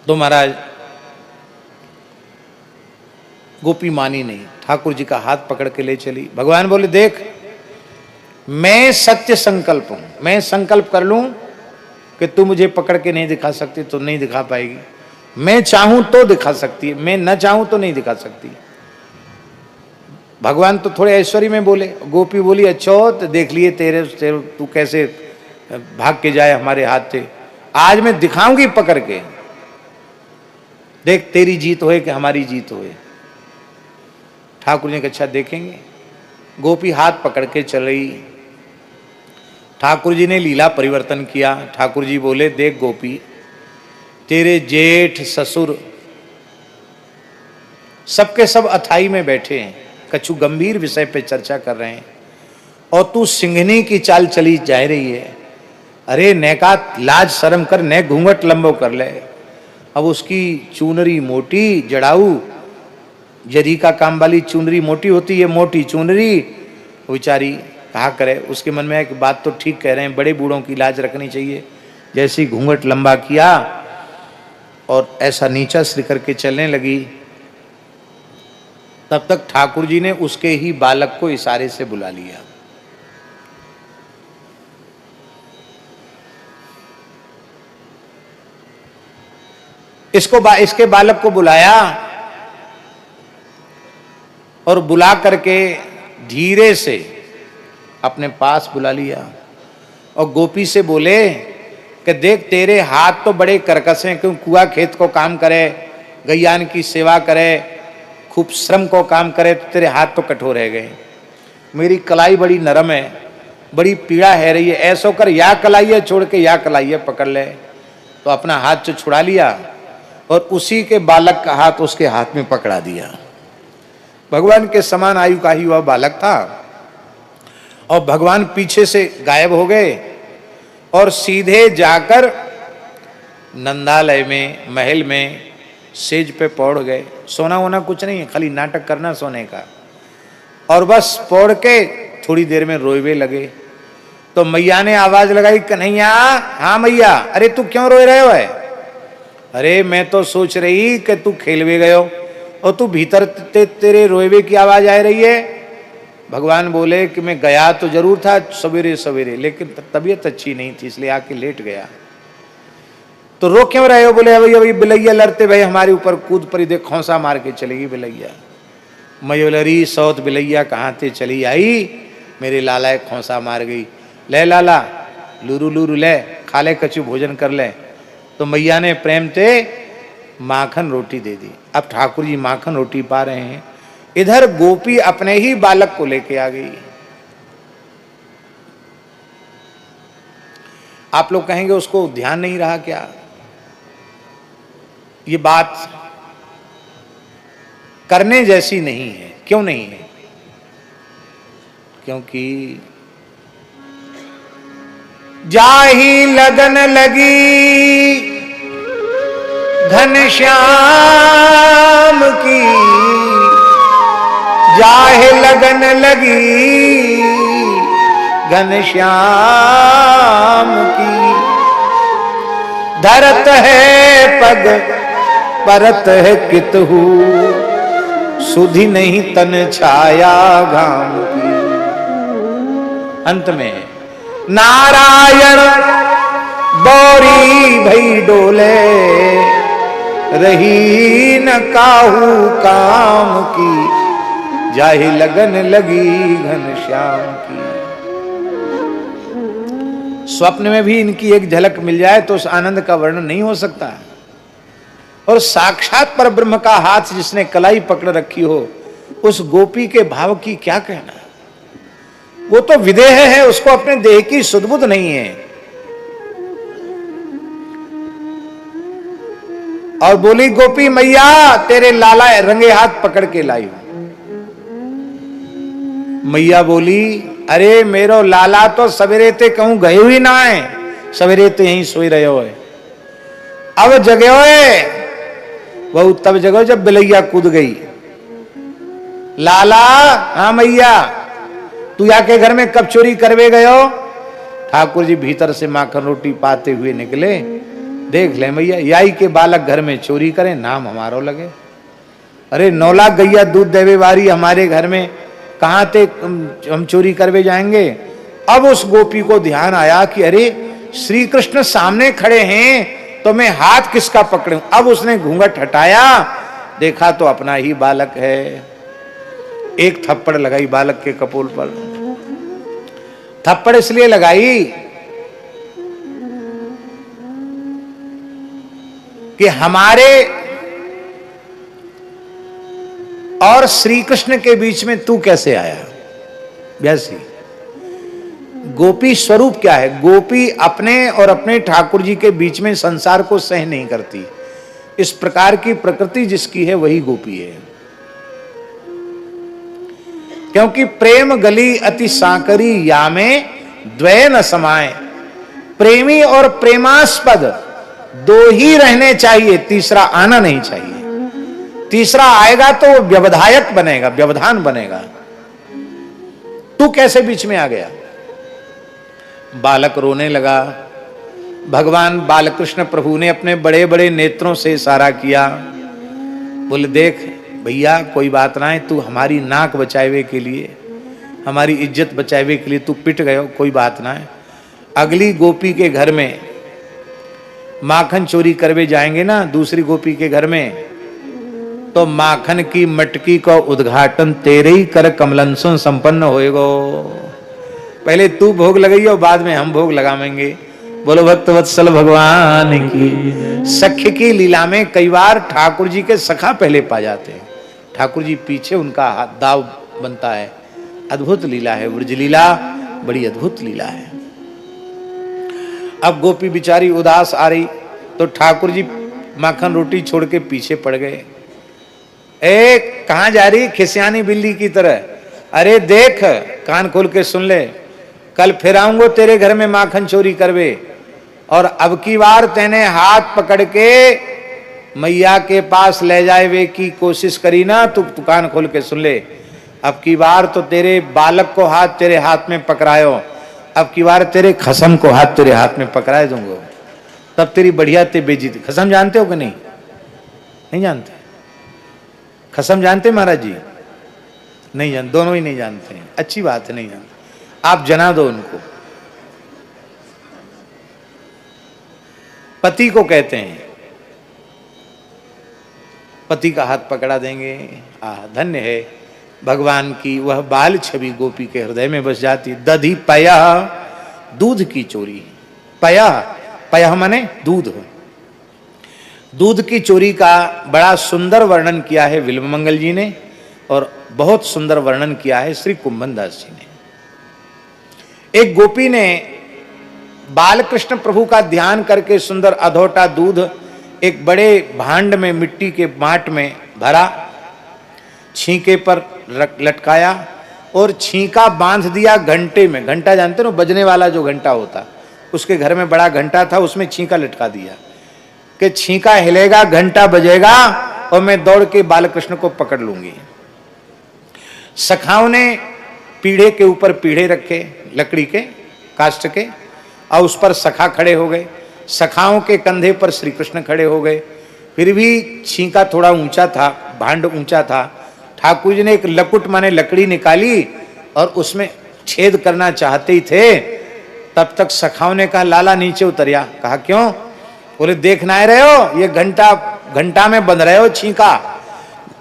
Speaker 1: तो महाराज गोपी मानी नहीं, ठाकुर जी का हाथ पकड़ के ले चली। भगवान बोले देख मैं सत्य संकल्प हूं, मैं संकल्प कर लूं कि तू मुझे पकड़ के नहीं दिखा सकती तो नहीं दिखा पाएगी, मैं चाहूं तो दिखा सकती है, मैं न चाहूं तो नहीं दिखा सकती। भगवान तो थोड़े ऐश्वर्य में बोले। गोपी बोली अच्छा तो देख लिए तेरे तू कैसे भाग के जाए हमारे हाथ से, आज मैं दिखाऊंगी पकड़ के, देख तेरी जीत होए कि हमारी जीत होए। ठाकुर ने कहा अच्छा देखेंगे। गोपी हाथ पकड़ के चल रही। ठाकुर जी ने लीला परिवर्तन किया। ठाकुर जी बोले देख गोपी, तेरे जेठ ससुर सबके सब अथाई में बैठे हैं, कछु गंभीर विषय पे चर्चा कर रहे हैं, और तू सिंघनी की चाल चली जा रही है। अरे ने का लाज शर्म कर, ने घूंघट लंबो कर ले। अब उसकी चुनरी मोटी जड़ाऊ, जरी का काम वाली चुनरी मोटी होती है, मोटी चुनरी, बेचारी कहा करे। उसके मन में है कि बात तो ठीक कह रहे हैं, बड़े बूढ़ों की लाज रखनी चाहिए। जैसी घूंघट लंबा किया और ऐसा नीचा सिर करके चलने लगी, तब तक ठाकुर जी ने उसके ही बालक को इशारे से बुला लिया। इसके बालक को बुलाया और बुला करके धीरे से अपने पास बुला लिया और गोपी से बोले कि देख तेरे हाथ तो बड़े कर्कश हैं, क्यों कुआ खेत को काम करे, गैयान की सेवा करे, खूब श्रम को काम करे, तो तेरे हाथ तो कठोर रह गए। मेरी कलाई बड़ी नरम है, बड़ी पीड़ा है रही है, ऐसो कर या कलाइए छोड़ के या कलाइए पकड़ ले। तो अपना हाथ जो छुड़ा लिया और उसी के बालक का हाथ उसके हाथ में पकड़ा दिया। भगवान के समान आयु का ही वह बालक था और भगवान पीछे से गायब हो गए और सीधे जाकर नंदालय में, महल में सेज पे पौड़ गए। सोना वोना कुछ नहीं है, खाली नाटक करना सोने का। और बस पौड़ के थोड़ी देर में रोए लगे। तो मैया ने आवाज लगाई, कन्हैया। हाँ मैया। अरे तू क्यों रोए रहे हो है? अरे मैं तो सोच रही कि तू खेलवे गयो और तू भीतर तेरे रोएवे की आवाज आ रही है। भगवान बोले कि मैं गया तो जरूर था सवेरे सवेरे, लेकिन तबीयत अच्छी नहीं थी, इसलिए आके लेट गया। तो रो क्यों रहे हो? बोले अभी बिलैया लड़ते भाई हमारे ऊपर कूद पड़ी, देख खौसा मार के चलेगी बिलैया। मयूलरी सौत बिलैया कहाँ से चली आई, मेरे लाला एक खौसा मार गई। ले लाला लूरू लूरू ले, खा ले कछु भोजन कर ले। तो मैया ने प्रेम से माखन रोटी दे दी। अब ठाकुर जी माखन रोटी पा रहे हैं, इधर गोपी अपने ही बालक को लेके आ गई। आप लोग कहेंगे उसको ध्यान नहीं रहा क्या? ये बात करने जैसी नहीं है। क्यों नहीं है? क्योंकि जाही लगन लगी घनश्याम की, जाहे लगन लगी घनश्याम की। धरत है पग परत है कितहु, सुधि नहीं तन छाया घाम की। अंत में नारायण बौरी भई डोले, रही न काहू काम की, जाहि लगन लगी घनश्याम की। स्वप्न में भी इनकी एक झलक मिल जाए तो उस आनंद का वर्णन नहीं हो सकता। और साक्षात पर ब्रह्म का हाथ जिसने कलाई पकड़ रखी हो, उस गोपी के भाव की क्या कहना। वो तो विदेह है, उसको अपने देह की सुधबुध नहीं है। और बोली गोपी मैया तेरे लाला रंगे हाथ पकड़ के लाई हूं। मैया बोली अरे मेरो लाला तो सवेरे ते कहूं गए हुई ना है, सवेरे ते यहीं सोई रहे हो। अब जगे होए वो तब जगह जब बिलैया कूद गई। लाला। हाँ मैया। तू आके घर में कब चोरी करवे गयो? ठाकुर जी भीतर से माखन रोटी पाते हुए निकले। देख ले मैया, याई के बालक घर में चोरी करें, नाम हमारो लगे। अरे 9 लाख गैया दूध देवे वारी हमारे घर में, कहाँ थे हम चोरी करवे जाएंगे? अब उस गोपी को ध्यान आया कि अरे श्री कृष्ण सामने खड़े हैं तो मैं हाथ किसका पकड़ूं। अब उसने घूंघट हटाया, देखा तो अपना ही बालक है। एक थप्पड़ लगाई बालक के कपोल पर। थप्पड़ इसलिए लगाई कि हमारे और श्री कृष्ण के बीच में तू कैसे आया। वैसी गोपी स्वरूप क्या है, गोपी अपने और अपने ठाकुर जी के बीच में संसार को सह नहीं करती। इस प्रकार की प्रकृति जिसकी है वही गोपी है। क्योंकि प्रेम गली अति सांकरी या में द्वय न समाए। प्रेमी और प्रेमास्पद दो ही रहने चाहिए, तीसरा आना नहीं चाहिए। तीसरा आएगा तो वो व्यवधायक बनेगा, व्यवधान बनेगा। तू कैसे बीच में आ गया। बालक रोने लगा। भगवान बालकृष्ण प्रभु ने अपने बड़े बड़े नेत्रों से इशारा किया, बोले देख भैया कोई बात ना है, तू हमारी नाक बचावे के लिए, हमारी इज्जत बचावे के लिए तू पिट गयो, कोई बात ना है। अगली गोपी के घर में माखन चोरी करवे जाएंगे ना, दूसरी गोपी के घर में, तो माखन की मटकी का उद्घाटन तेरे ही कर कमलंसों संपन्न होएगो। पहले तू भोग लगाइयो, बाद में हम भोग लगावेंगे। बोलो भक्त वत्सल भगवान की। सख्य की लीला में कई बार ठाकुर जी के सखा पहले पा जाते हैं, ठाकुर जी पीछे उनका हाथ दाव बनता है। अद्भुत लीला है व्रज लीला, बड़ी अद्भुत लीला है। अब गोपी बिचारी उदास आ रही तो ठाकुर जी माखन रोटी छोड़ के पीछे पड़ गए। ए कहां जा रही खिसियानी बिल्ली की तरह। अरे देख कान खोल के सुन ले, कल फिर आऊंगो तेरे घर में माखन चोरी करवे, और अब की बार तेने हाथ पकड़ के मैया के पास ले जाए वे की कोशिश करी ना, तू कान खोल के सुन ले। अब की बार तो तेरे बालक को हाथ तेरे हाथ में पकड़ायो, अब की बार तेरे खसम को हाथ तेरे हाथ में पकड़ाए दूंगा, तब तेरी बढ़िया ते बेइज्जती। खसम जानते हो कि नहीं? नहीं जानते? खसम जानते महाराज जी? नहीं जानते, दोनों ही नहीं जानते हैं। अच्छी बात है, नहीं जानते, आप जना दो उनको। पति को कहते हैं, पति का हाथ पकड़ा देंगे। धन्य है भगवान की वह बाल छवि गोपी के हृदय में बस जाती। दधी पया, दूध की चोरी। पया, पया माने दूध। दूध की चोरी का बड़ा सुंदर वर्णन किया है विल्वमंगल जी ने, और बहुत सुंदर वर्णन किया है श्री कुंभन दास जी ने। एक गोपी ने बालकृष्ण प्रभु का ध्यान करके सुंदर अधोटा दूध एक बड़े भांड में मिट्टी के माट में भरा, छींके पर लटकाया और छींका बांध दिया घंटे में। घंटा जानते हो, बजने वाला जो घंटा होता, उसके घर में बड़ा घंटा था, उसमें छींका लटका दिया कि छींका हिलेगा, घंटा बजेगा और मैं दौड़ के बालकृष्ण को पकड़ लूंगी। सखाओं ने पीढ़े के ऊपर पीढ़े रखे, लकड़ी के, काष्ठ के, और उस पर सखा खड़े हो गए। सखाओं के कंधे पर श्री कृष्ण खड़े हो गए। फिर भी छींका थोड़ा ऊंचा था, भांड ऊंचा था। ठाकुर जी ने एक लकुट माने लकड़ी निकाली और उसमें छेद करना चाहते ही थे, तब तक सखाओं ने कहा लाला नीचे उतरिया। कहा क्यों? बोले देख ना रहे हो, ये घंटा में बंध रहे हो छींका।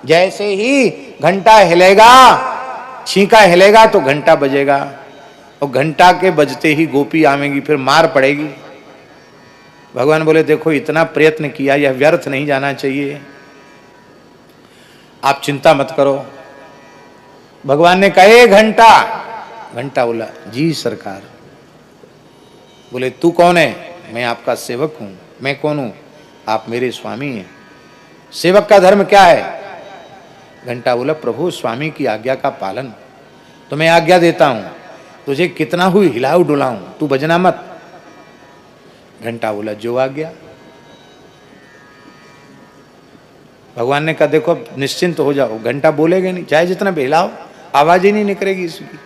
Speaker 1: जैसे ही घंटा हिलेगा, छींका हिलेगा तो घंटा बजेगा, और घंटा के बजते ही गोपी आवेंगी, फिर मार पड़ेगी। भगवान बोले देखो इतना प्रयत्न किया, यह व्यर्थ नहीं जाना चाहिए, आप चिंता मत करो। भगवान ने कहा घंटा। घंटा बोला जी सरकार। बोले तू कौन है? मैं आपका सेवक हूं। मैं कौन हूं? आप मेरे स्वामी हैं। सेवक का धर्म क्या है? घंटा बोला प्रभु स्वामी की आज्ञा का पालन। तो मैं आज्ञा देता हूं, तुझे कितना हुई हिलाऊ डुलाऊं, तू बजना मत। घंटा बोला जो आज्ञा। भगवान ने कहा देखो निश्चिंत हो जाओ, घंटा बोलेगा नहीं, चाहे जितना भी हिलाओ आवाज ही नहीं निकलेगी इसकी।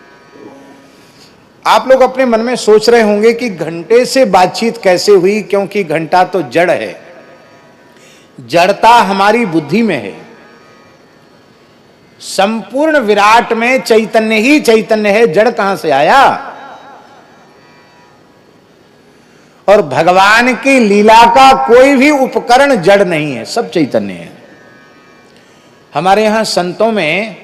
Speaker 1: आप लोग अपने मन में सोच रहे होंगे कि घंटे से बातचीत कैसे हुई, क्योंकि घंटा तो जड़ है, जड़ता हमारी बुद्धि में है। संपूर्ण विराट में चैतन्य ही चैतन्य है, जड़ कहां से आया? और भगवान की लीला का कोई भी उपकरण जड़ नहीं है, सब चैतन्य है। हमारे यहां संतों में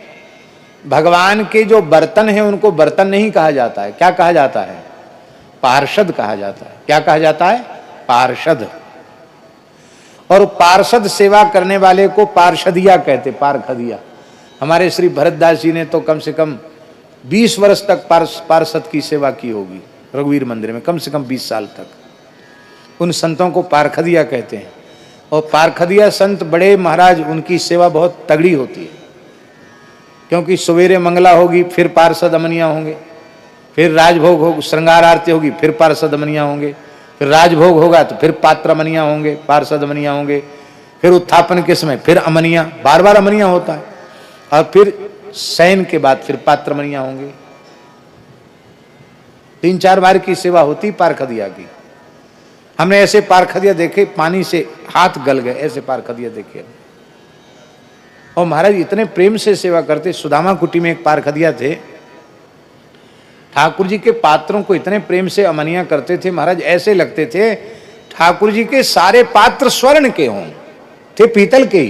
Speaker 1: भगवान के जो बर्तन हैं उनको बर्तन नहीं कहा जाता है, क्या कहा जाता है? पार्षद कहा जाता है। क्या कहा जाता है? पार्षद। और पार्षद सेवा करने वाले को पार्षदिया कहते, पारखदिया। हमारे श्री भरतदास जी ने तो कम से कम 20 वर्ष तक पार्षद की सेवा की होगी रघुवीर मंदिर में, कम से कम 20 साल तक। उन संतों को पारखदिया कहते हैं। और पारखदिया संत बड़े महाराज, उनकी सेवा बहुत तगड़ी होती है, क्योंकि सवेरे मंगला होगी, फिर पार्षद अमनिया होंगे, फिर राजभोग हो, श्रृंगार आरती होगी, फिर पार्षद अमनिया होंगे, फिर राजभोग होगा तो फिर पात्र अमनिया होंगे, पार्षद अमनिया होंगे, फिर उत्थापन के समय फिर अमनिया, बार बार अमनिया होता है, और फिर शयन के बाद फिर पात्र अमनिया होंगे। 3-4 बार की सेवा होती पारखदिया की। हमने ऐसे पारखदिया देखे, पानी से हाथ गल गए, ऐसे पारखदिया देखे। और महाराज इतने प्रेम से सेवा करते। सुदामा कुटी में एक पारखदिया थे, ठाकुर जी के पात्रों को इतने प्रेम से अमनिया करते थे महाराज, ऐसे लगते थे ठाकुर जी के सारे पात्र स्वर्ण के हों, थे पीतल के ही,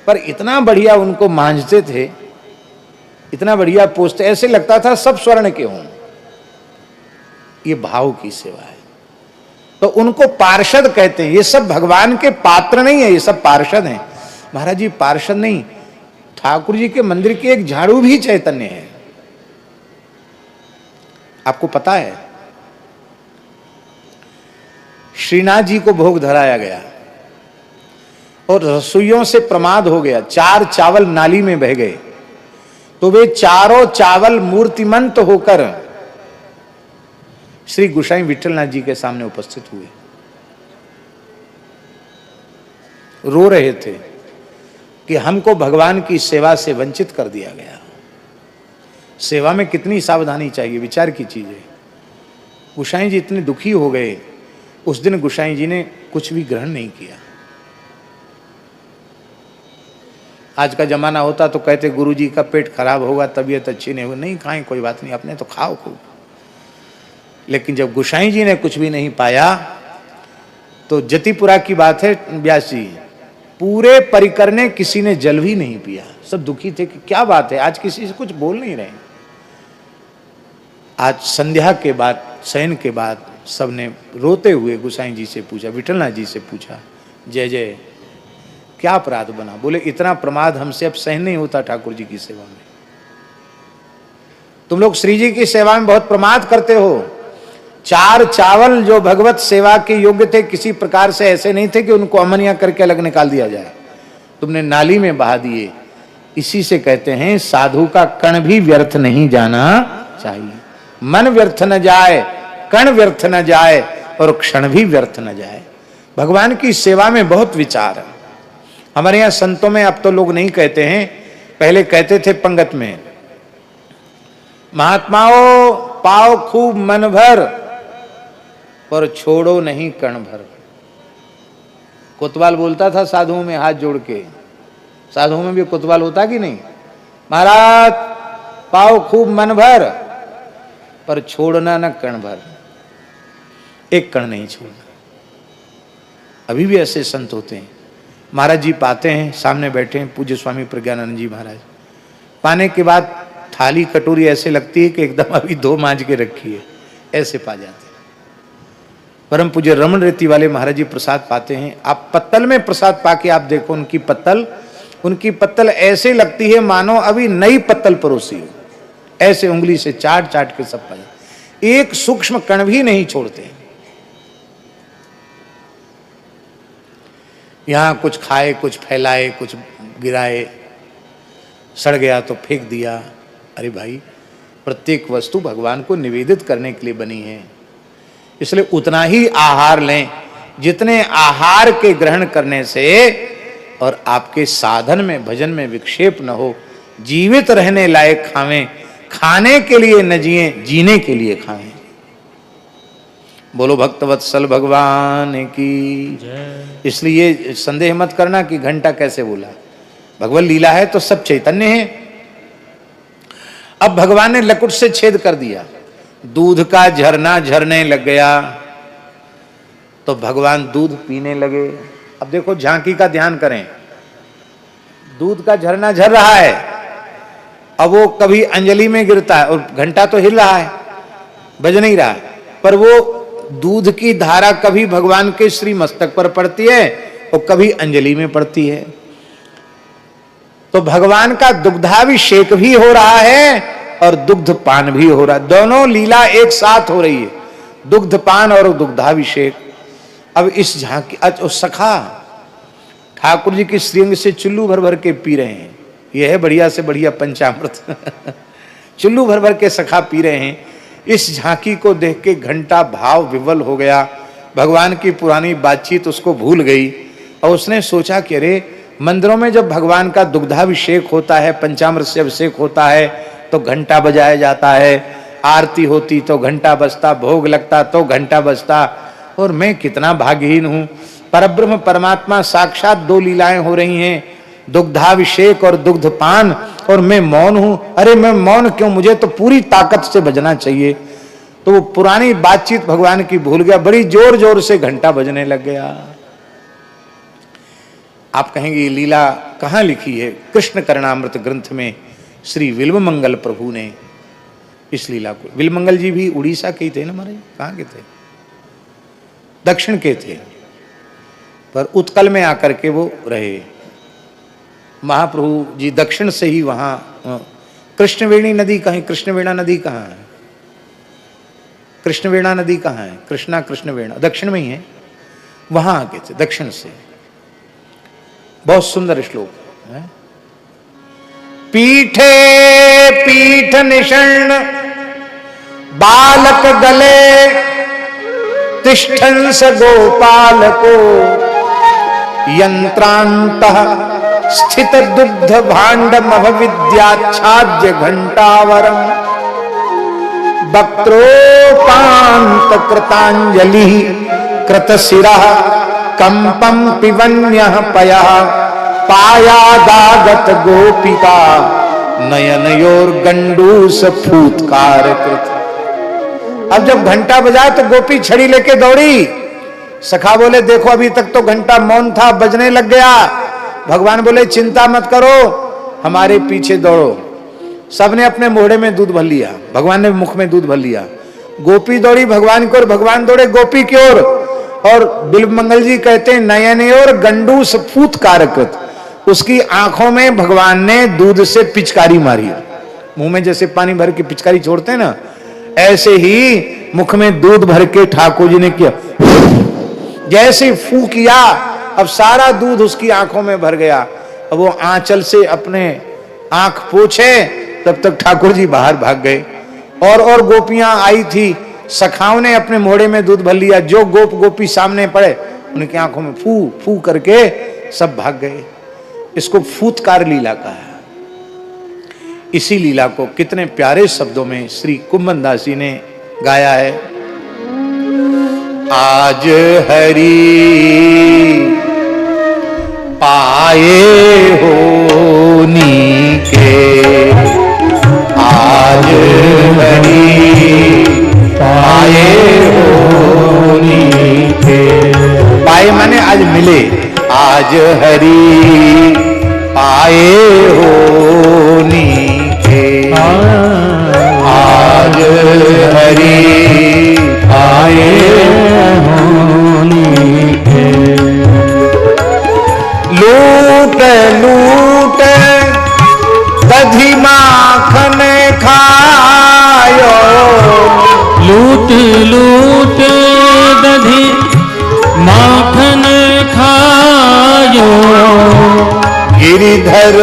Speaker 1: पर इतना बढ़िया उनको मांझते थे, इतना बढ़िया पोंछते, ऐसे लगता था सब स्वर्ण के हों। ये भाव की सेवा है। तो उनको पार्षद कहते हैं। ये सब भगवान के पात्र नहीं है, ये सब पार्षद हैं। महाराज जी पार्षद नहीं, ठाकुर जी के मंदिर की एक झाड़ू भी चैतन्य है। आपको पता है, श्रीनाथ जी को भोग धराया गया और रसोइयों से प्रमाद हो गया, 4 चावल नाली में बह गए, तो वे चारों चावल मूर्तिमंत होकर श्री गोसाई विठलनाथ जी के सामने उपस्थित हुए, रो रहे थे कि हमको भगवान की सेवा से वंचित कर दिया गया। सेवा में कितनी सावधानी चाहिए, विचार की चीज है। गोसाई जी इतने दुखी हो गए, उस दिन गोसाई जी ने कुछ भी ग्रहण नहीं किया। आज का जमाना होता तो कहते गुरु जी का पेट खराब होगा, तबीयत अच्छी नहीं होगी, नहीं खाएं कोई बात नहीं, अपने तो खाओ खूब। लेकिन जब गोसाई जी ने कुछ भी नहीं पाया, तो जतिपुरा की बात है व्यास जी, पूरे परिकर ने किसी ने जल भी नहीं पिया। सब दुखी थे कि क्या बात है, आज किसी से कुछ बोल नहीं रहे। आज संध्या के बाद, शयन के बाद सबने रोते हुए गोसाई जी से पूछा, विठलनाथ जी से पूछा, जय जय क्या अपराध बना? बोले इतना प्रमाद हमसे अब सहन नहीं होता ठाकुर जी की सेवा में। तुम लोग श्री जी की सेवा में बहुत प्रमाद करते हो। 4 चावल जो भगवत सेवा के योग्य थे, किसी प्रकार से ऐसे नहीं थे कि उनको अमनिया करके अलग निकाल दिया जाए, तुमने नाली में बहा दिए। इसी से कहते हैं साधु का कण भी व्यर्थ नहीं जाना चाहिए। मन व्यर्थ न जाए, कण व्यर्थ न जाए और क्षण भी व्यर्थ न जाए। भगवान की सेवा में बहुत विचार है। हमारे यहाँ संतों में अब तो लोग नहीं कहते हैं, पहले कहते थे पंगत में, महात्माओं पाओ खूब मन भर पर छोड़ो नहीं कण भर। कोतवाल बोलता था साधुओं में हाथ जोड़ के, साधुओं में भी कोतवाल होता कि नहीं, महाराज पाओ खूब मन भर पर छोड़ना न कण भर, एक कण नहीं छोड़ना। अभी भी ऐसे संत होते हैं। महाराज जी पाते हैं, सामने बैठे हैं पूज्य स्वामी प्रज्ञानंद जी महाराज, पाने के बाद थाली कटोरी ऐसे लगती है कि एकदम अभी 2 मांझ के रखी है, ऐसे पा जाते हैं। परम पूज्य रमन रेती वाले महाराज जी प्रसाद पाते हैं, आप पत्तल में प्रसाद पाके आप देखो, उनकी पत्तल ऐसे लगती है मानो अभी नई पत्तल परोसी हो, ऐसे उंगली से चाट चाट के सब पाए, एक सूक्ष्म कण भी नहीं छोड़ते। यहां कुछ खाए, कुछ फैलाए, कुछ गिराए, सड़ गया तो फेंक दिया। अरे भाई, प्रत्येक वस्तु भगवान को निवेदित करने के लिए बनी है, इसलिए उतना ही आहार लें जितने आहार के ग्रहण करने से और आपके साधन में भजन में विक्षेप न हो। जीवित रहने लायक खावें, खाने के लिए न जिए, जीने के लिए खाएं। बोलो भक्तवत्सल भगवान की। इसलिए संदेह मत करना कि घंटा कैसे बोला, भगवत लीला है तो सब चैतन्य है। अब भगवान ने लकुट से छेद कर दिया, दूध का झरना झरने लग गया। तो भगवान दूध पीने लगे। अब देखो झांकी का ध्यान करें, दूध का झरना झर रहा है, अब वो कभी अंजलि में गिरता है और घंटा तो हिल रहा है, बज नहीं रहा, पर वो दूध की धारा कभी भगवान के श्री मस्तक पर पड़ती है और कभी अंजलि में पड़ती है। तो भगवान का दुग्धाभिषेक भी हो रहा है और दुग्ध पान भी हो रहा है, दोनों लीला एक साथ हो रही है, दुग्ध पान और दुग्धाभिषेक। अब इस झांकी सखा ठाकुर जी की श्रीअंग से चुल्लू भर भर के पी रहे हैं, यह है बढ़िया से बढ़िया पंचामृत चुल्लू भर भर के सखा पी रहे हैं। इस झांकी को देख के घंटा भाव विवल हो गया, भगवान की पुरानी बातचीत उसको भूल गई और उसने सोचा कि अरे मंदिरों में जब भगवान का दुग्धाभिषेक होता है, पंचामृत से अभिषेक होता है तो घंटा बजाया जाता है, आरती होती तो घंटा बजता, भोग लगता तो घंटा बजता, और मैं कितना भाग्यहीन हूं। परब्रह्म परमात्मा साक्षात दो लीलाएं हो रही हैं, दुग्धाभिषेक और दुग्ध पान, और मैं मौन हूं। अरे मैं मौन क्यों, मुझे तो पूरी ताकत से बजना चाहिए। तो वो पुरानी बातचीत भगवान की भूल गया, बड़ी जोर जोर से घंटा बजने लग गया। आप कहेंगे ये लीला कहां लिखी है? कृष्ण करणामृत ग्रंथ में श्री विल्वमंगल प्रभु ने इस लीला को, विल्वमंगल जी भी उड़ीसा के ही थे ना महाराज, कहां के थे? दक्षिण के थे, पर उत्कल में आकर के वो रहे। महाप्रभु जी दक्षिण से ही वहां, कृष्णवेणी नदी कहीं, कृष्णवेणा नदी कहाँ है? कृष्णवेणा नदी कहाँ है? कृष्णा कृष्णवेणा दक्षिण में ही है, वहां आके थे दक्षिण से। बहुत सुंदर श्लोक है। पीठे पीठ निषण्ण बालक गले तिष्ठन् स गोपालको यंत्रांतः स्थित दुग्ध भाण्डमभ विद्याच्छाद्य घंटावरम वक्त्रोपांत कृतांजलि कृतशिरः कंपम पिबन्यः पयः पायादागत गोपिका नयनयोर गंडूस फूत्कार कृत। अब जब घंटा बजा तो गोपी छड़ी लेके दौड़ी। सखा बोले देखो अभी तक तो घंटा मौन था, बजने लग गया। भगवान बोले चिंता मत करो, हमारे पीछे दौड़ो। सबने अपने मोहड़े में दूध भर लिया, भगवान ने मुख में दूध भर लिया। गोपी दौड़ी भगवान की ओर, भगवान दौड़े गोपी की ओर। और बिल्वमंगल जी कहते हैं नयनयोर गंडूस फूत्कार कृत, उसकी आंखों में भगवान ने दूध से पिचकारी मारी। मुंह में जैसे पानी भर के पिचकारी छोड़ते हैं ना, ऐसे ही मुख में दूध भर के ठाकुर जी ने किया। जैसे फू किया, अब सारा दूध उसकी आंखों में भर गया। अब वो आंचल से अपने आंख पोंछे, तब तक ठाकुर जी बाहर भाग गए। और गोपियां आई थी, सखाओं ने अपने मोहड़े में दूध भर लिया। जो गोप गोपी सामने पड़े उनकी आंखों में फू फू करके सब भाग गए। इसको फूतकार लीला कहा है। इसी लीला को कितने प्यारे शब्दों में श्री कुम्भन दास जी ने गाया है। आज हरि पाए हो नीके, आज हरि पाए हो नीके। पाए माने आज मिले, आज हरि पाए हो नीके, आज हरि पाए हो नीके। लूट लूट दधी माखन खायो,
Speaker 2: लूट लूट दधी माखन खायो।
Speaker 1: गिरिधर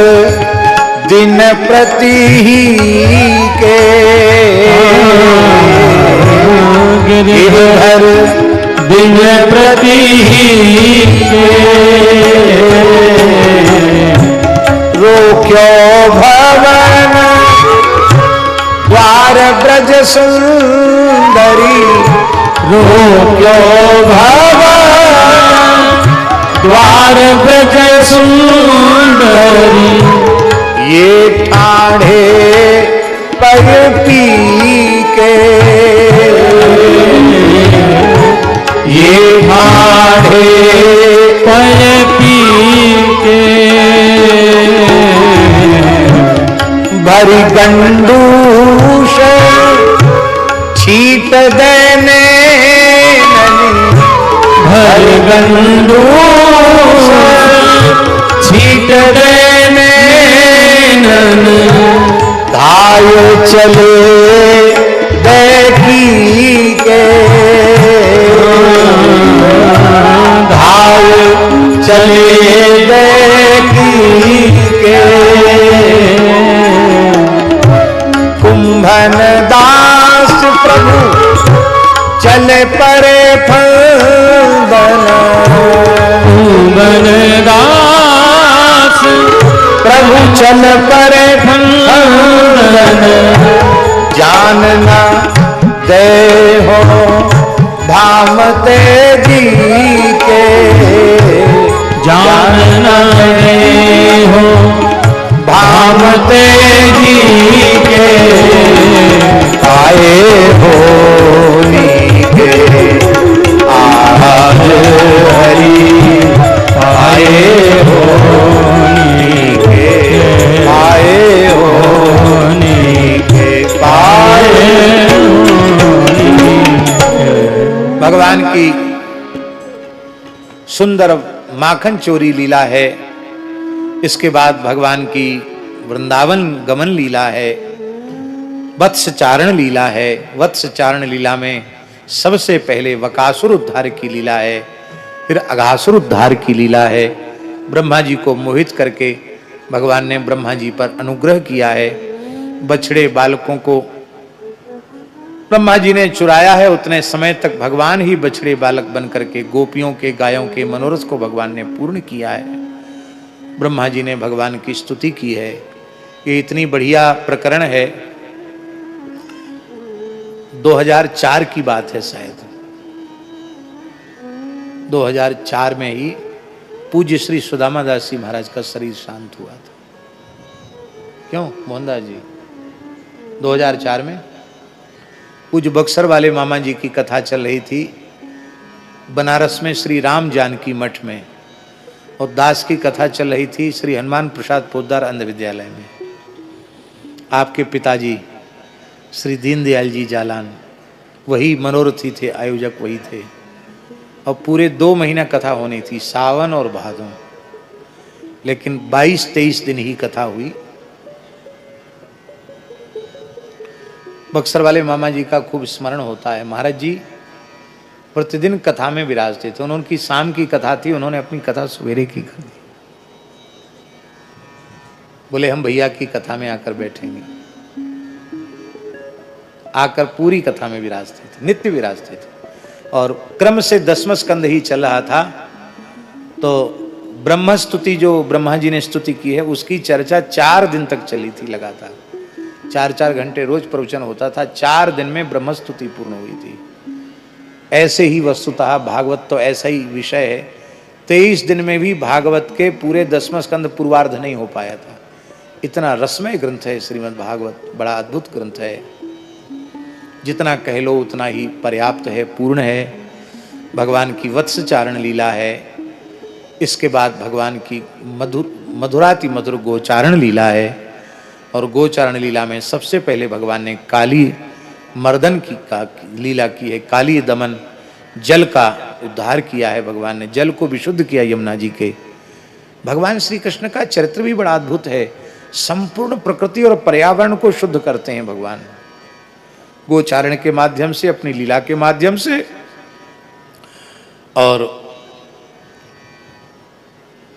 Speaker 1: दिन प्रति के, गिरिधर
Speaker 2: दिन प्रति के।
Speaker 1: रोक्यो भवन द्वार ब्रज सुंदरी, रोक्यो भवन
Speaker 2: द्वार ब्रज सुंदरी।
Speaker 1: ये ठाढ़े पर पी के, ये भरी गंडूष छीट देने
Speaker 2: भर गंडूष छीट देने
Speaker 1: धाय चले देखी के
Speaker 2: धाय
Speaker 1: चले देखी के कुंभन दास प्रभु चले परे फंदन
Speaker 2: कुंभन दास
Speaker 1: प्रभु चल परे फंदन जानना दे हो भामते जी के
Speaker 2: जानना दे हो
Speaker 1: भामते जी के आए हो के आज हरि आए हो के आए हो के पाए भगवान की सुंदर माखन चोरी लीला है। इसके बाद भगवान की वृंदावन गमन लीला है, वत्स चारण लीला है। वत्स चारण लीला में सबसे पहले वकासुर उद्धार की लीला है, फिर अघासुर उद्धार की लीला है। ब्रह्मा जी को मोहित करके भगवान ने ब्रह्मा जी पर अनुग्रह किया है। बछड़े बालकों को ब्रह्मा जी ने चुराया है, उतने समय तक भगवान ही बछड़े बालक बन करके गोपियों के गायों के मनोरथ को भगवान ने पूर्ण किया है। ब्रह्मा जी ने भगवान की स्तुति की है। ये इतनी बढ़िया प्रकरण है। 2004 की बात है, शायद 2004 में ही पूज्य श्री सुदामा दास जी महाराज का शरीर शांत हुआ था। क्यों मोहनदास जी? 2004 में पूज्य बक्सर वाले मामा जी की कथा चल रही थी बनारस में श्री राम जानकी मठ में, और दास की कथा चल रही थी श्री हनुमान प्रसाद पोद्दार अंध विद्यालय में। आपके पिताजी श्री दीनदयाल जी जालान वही मनोरथी थे, आयोजक वही थे, और पूरे 2 महीना कथा होनी थी, सावन और भादों, लेकिन 22-23 दिन ही कथा हुई। बक्सर वाले मामा जी का खूब स्मरण होता है। महाराज जी प्रतिदिन कथा में विराजते थे। उनकी शाम की कथा थी, उन्होंने अपनी कथा सवेरे की कर दी। बोले हम भैया की कथा में आकर बैठेंगे। आकर पूरी कथा में विराजते थे, नित्य विराजते थे। और क्रम से 10वां स्कंद ही चल रहा था, तो ब्रह्म स्तुति जो ब्रह्मा जी ने स्तुति की है उसकी चर्चा 4 दिन तक चली थी लगातार। 4-4 घंटे रोज प्रवचन होता था। 4 दिन में ब्रह्म स्तुति पूर्ण हुई थी। ऐसे ही वस्तुतः भागवत तो ऐसा ही विषय है। 23 दिन में भी भागवत के पूरे 10वां स्कंद पूर्वार्ध नहीं हो पाया था। इतना रसमय ग्रंथ है श्रीमद् भागवत, बड़ा अद्भुत ग्रंथ है। जितना कह लो उतना ही पर्याप्त है, पूर्ण है। भगवान की वत्स चारण लीला है। इसके बाद भगवान की मधुराति मधुर गोचारण लीला है। और गोचारण लीला में सबसे पहले भगवान ने काली मर्दन की लीला की है। काली दमन, जल का उद्धार किया है। भगवान ने जल को विशुद्ध किया यमुना जी के। भगवान श्री कृष्ण का चरित्र भी बड़ा अद्भुत है। संपूर्ण प्रकृति और पर्यावरण को शुद्ध करते हैं भगवान गोचारण के माध्यम से, अपनी लीला के माध्यम से। और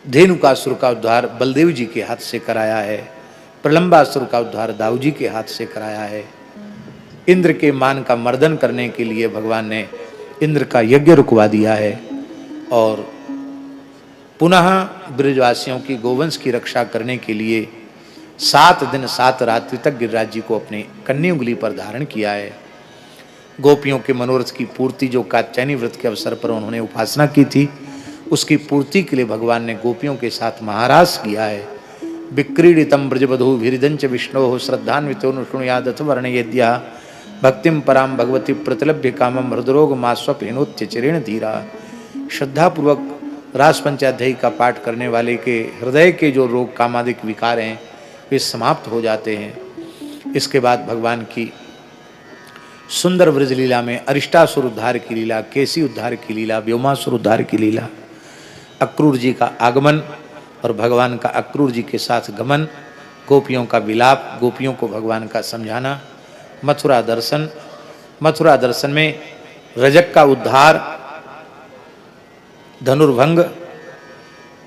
Speaker 1: धेनुकासुर का उद्धार बलदेव जी के हाथ से कराया है। प्रलंबासुर का उद्धार दाऊ जी के हाथ से कराया है। इंद्र के मान का मर्दन करने के लिए भगवान ने इंद्र का यज्ञ रुकवा दिया है। और पुनः ब्रजवासियों की गोवंश की रक्षा करने के लिए 7 दिन 7 रात्रि तक गिरिराज जी को अपने कन्या उंगली पर धारण किया है। गोपियों के मनोरथ की पूर्ति जो कात्यायनी व्रत के अवसर पर उन्होंने उपासना की थी, उसकी पूर्ति के लिए भगवान ने गोपियों के साथ महारास किया है। विक्रीडितम ब्रजबधू भिरिदंच विष्णो श्रद्धान्वितो नुष्णुयादथ वर्णयेद्या भक्तिम पराम भगवती प्रतिलभ्य कामम हृदरोग मास्वप हिनोत्य चिरेण धीरा। श्रद्धापूर्वक रास पंचाध्यायी का पाठ करने वाले के हृदय के जो रोग कामादिक विकार हैं वे समाप्त हो जाते हैं। इसके बाद भगवान की सुंदर व्रज लीला में अरिष्टासुर उद्धार की लीला, केसी उद्धार की लीला, व्योमासुर उद्धार की लीला, अक्रूर जी का आगमन और भगवान का अक्रूर जी के साथ गमन, गोपियों का विलाप, गोपियों को भगवान का समझाना, मथुरा दर्शन, मथुरा दर्शन में रजक का उद्धार, धनुर्भंग,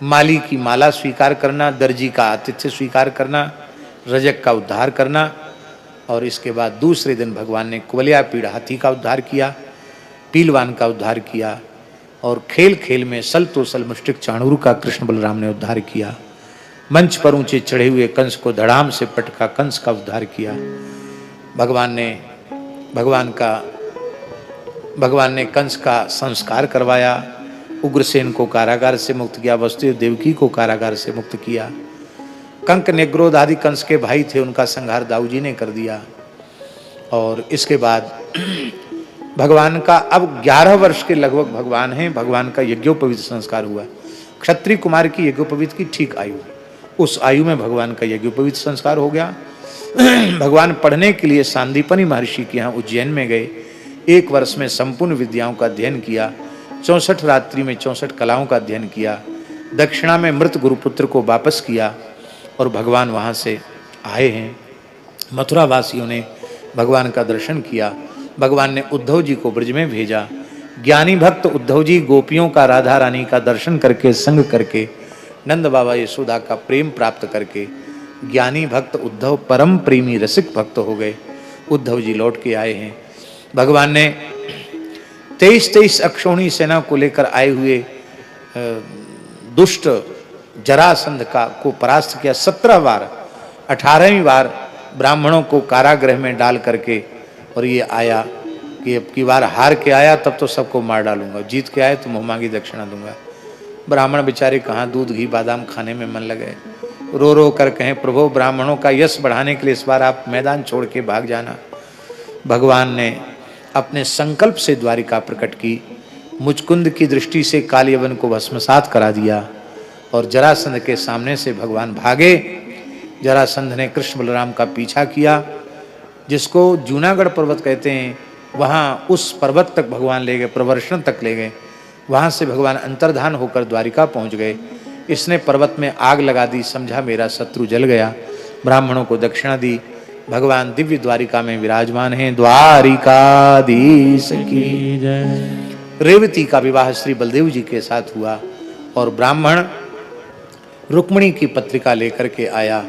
Speaker 1: माली की माला स्वीकार करना, दर्जी का आतिथ्य स्वीकार करना, रजक का उद्धार करना। और इसके बाद दूसरे दिन भगवान ने कुवलिया पीड़ हाथी का उद्धार किया, पीलवान का उद्धार किया और खेल खेल में सल तो सल मुष्टिक चाणूर का कृष्ण बलराम ने उद्धार किया। मंच पर ऊंचे चढ़े हुए कंस को धड़ाम से पटका, कंस का उद्धार किया। भगवान ने कंस का संस्कार करवाया, उग्रसेन को कारागार से मुक्त किया, वसुदेव देवकी को कारागार से मुक्त किया। कंक नेग्रोध आदि कंस के भाई थे, उनका संहार दाऊ जी ने कर दिया। और इसके बाद भगवान का अब 11 वर्ष के लगभग भगवान हैं, भगवान का यज्ञोपवीत संस्कार हुआ। क्षत्रिय कुमार की यज्ञोपवीत की ठीक आयु, उस आयु में भगवान का यज्ञोपवीत संस्कार हो गया। भगवान पढ़ने के लिए सांदीपनि महर्षि के यहाँ उज्जैन में गए। 1 वर्ष में संपूर्ण विद्याओं का अध्ययन किया, 64 रात्रि में 64 कलाओं का अध्ययन किया। दक्षिणा में मृत गुरुपुत्र को वापस किया और भगवान वहाँ से आए हैं। मथुरा वासियों ने भगवान का दर्शन किया। भगवान ने उद्धव जी को ब्रज में भेजा। ज्ञानी भक्त उद्धव जी गोपियों का, राधा रानी का दर्शन करके, संग करके, नंद बाबा यशोदा का प्रेम प्राप्त करके ज्ञानी भक्त उद्धव परम प्रेमी रसिक भक्त हो गए। उद्धव जी लौट के आए हैं। भगवान ने 23 अक्षौणी सेना को लेकर आए हुए दुष्ट जरासंध को परास्त किया 17 बार। 18वीं बार ब्राह्मणों को कारागृह में डाल करके, और ये आया कि अब की बार हार के आया तब तो सबको मार डालूंगा, जीत के आए तो मुँह मांगी दक्षिणा दूंगा। ब्राह्मण बेचारे कहाँ दूध घी बादाम खाने में मन लगे, रो रो कर कहें प्रभु ब्राह्मणों का यश बढ़ाने के लिए इस बार आप मैदान छोड़ के भाग जाना। भगवान ने अपने संकल्प से द्वारिका प्रकट की, मुचकुंद की दृष्टि से कालियवन को भस्मसात करा दिया और जरासंध के सामने से भगवान भागे। जरासंध ने कृष्ण बलराम का पीछा किया, जिसको जूनागढ़ पर्वत कहते हैं, वहाँ उस पर्वत तक भगवान ले गए, प्रवर्षण तक ले गए। वहाँ से भगवान अंतर्धान होकर द्वारिका पहुँच गए। इसने पर्वत में आग लगा दी, समझा मेरा शत्रु जल गया। ब्राह्मणों को दक्षिणा दी। भगवान दिव्य द्वारिका में विराजमान हैं। द्वारिकाधीश की जय। रेवती का विवाह श्री बलदेव जी के साथ हुआ और ब्राह्मण रुक्मिणी की पत्रिका लेकर के आया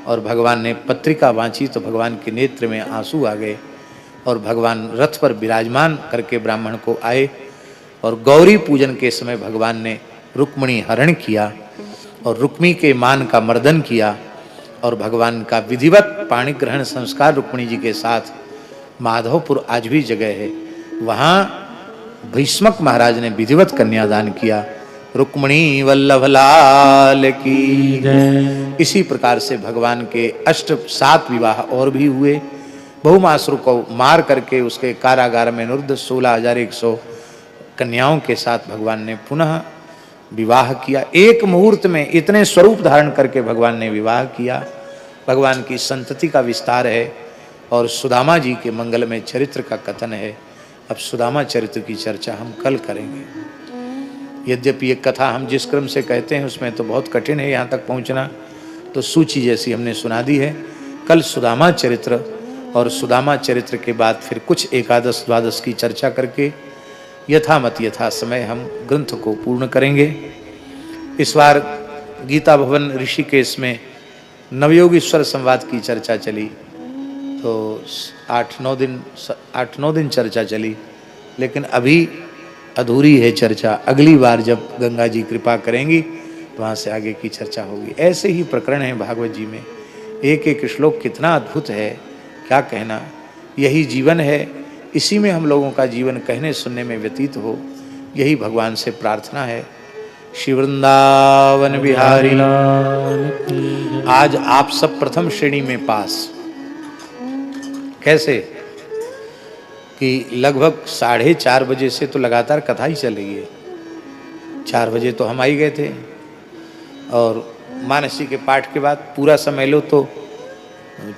Speaker 1: और भगवान ने पत्रिका वांची तो भगवान के नेत्र में आंसू आ गए और भगवान रथ पर विराजमान करके ब्राह्मण को आए और गौरी पूजन के समय भगवान ने रुक्मिणी हरण किया और रुक्मी के मान का मर्दन किया और भगवान का विधिवत पाणी ग्रहण संस्कार रुक्मिणी जी के साथ माधवपुर आज भी जगह है, वहाँ भीष्मक महाराज ने विधिवत कन्यादान किया। रुक्मिणी वल्लभ लाल की जय। इसी प्रकार से भगवान के 7 विवाह और भी हुए। बहुमासुर को मार करके उसके कारागार में निरुद्ध 16,100 कन्याओं के साथ भगवान ने पुनः विवाह किया। एक मुहूर्त में इतने स्वरूप धारण करके भगवान ने विवाह किया। भगवान की संतति का विस्तार है और सुदामा जी के मंगलमय चरित्र का कथन है। अब सुदामा चरित्र की चर्चा हम कल करेंगे। यद्यपि ये कथा हम जिस क्रम से कहते हैं उसमें तो बहुत कठिन है यहाँ तक पहुँचना, तो सूची जैसी हमने सुना दी है। कल सुदामा चरित्र और सुदामा चरित्र के बाद फिर कुछ एकादश द्वादश की चर्चा करके यथामत यथा समय हम ग्रंथ को पूर्ण करेंगे। इस बार गीता भवन ऋषिकेश में नवयोगीश्वर संवाद की चर्चा चली, तो 8-9 दिन चर्चा चली, लेकिन अभी अधूरी है चर्चा। अगली बार जब गंगा जी कृपा करेंगी तो वहाँ से आगे की चर्चा होगी। ऐसे ही प्रकरण है भागवत जी में, एक एक श्लोक कितना अद्भुत है, क्या कहना। यही जीवन है, इसी में हम लोगों का जीवन कहने सुनने में व्यतीत हो, यही भगवान से प्रार्थना है। श्री वृंदावन बिहारी आज आप सब प्रथम श्रेणी में पास। कैसे कि लगभग 4:30 बजे से तो लगातार कथा ही चल रही है। 4 बजे तो हम आई गए थे और मानसी के पाठ के बाद पूरा समय लो तो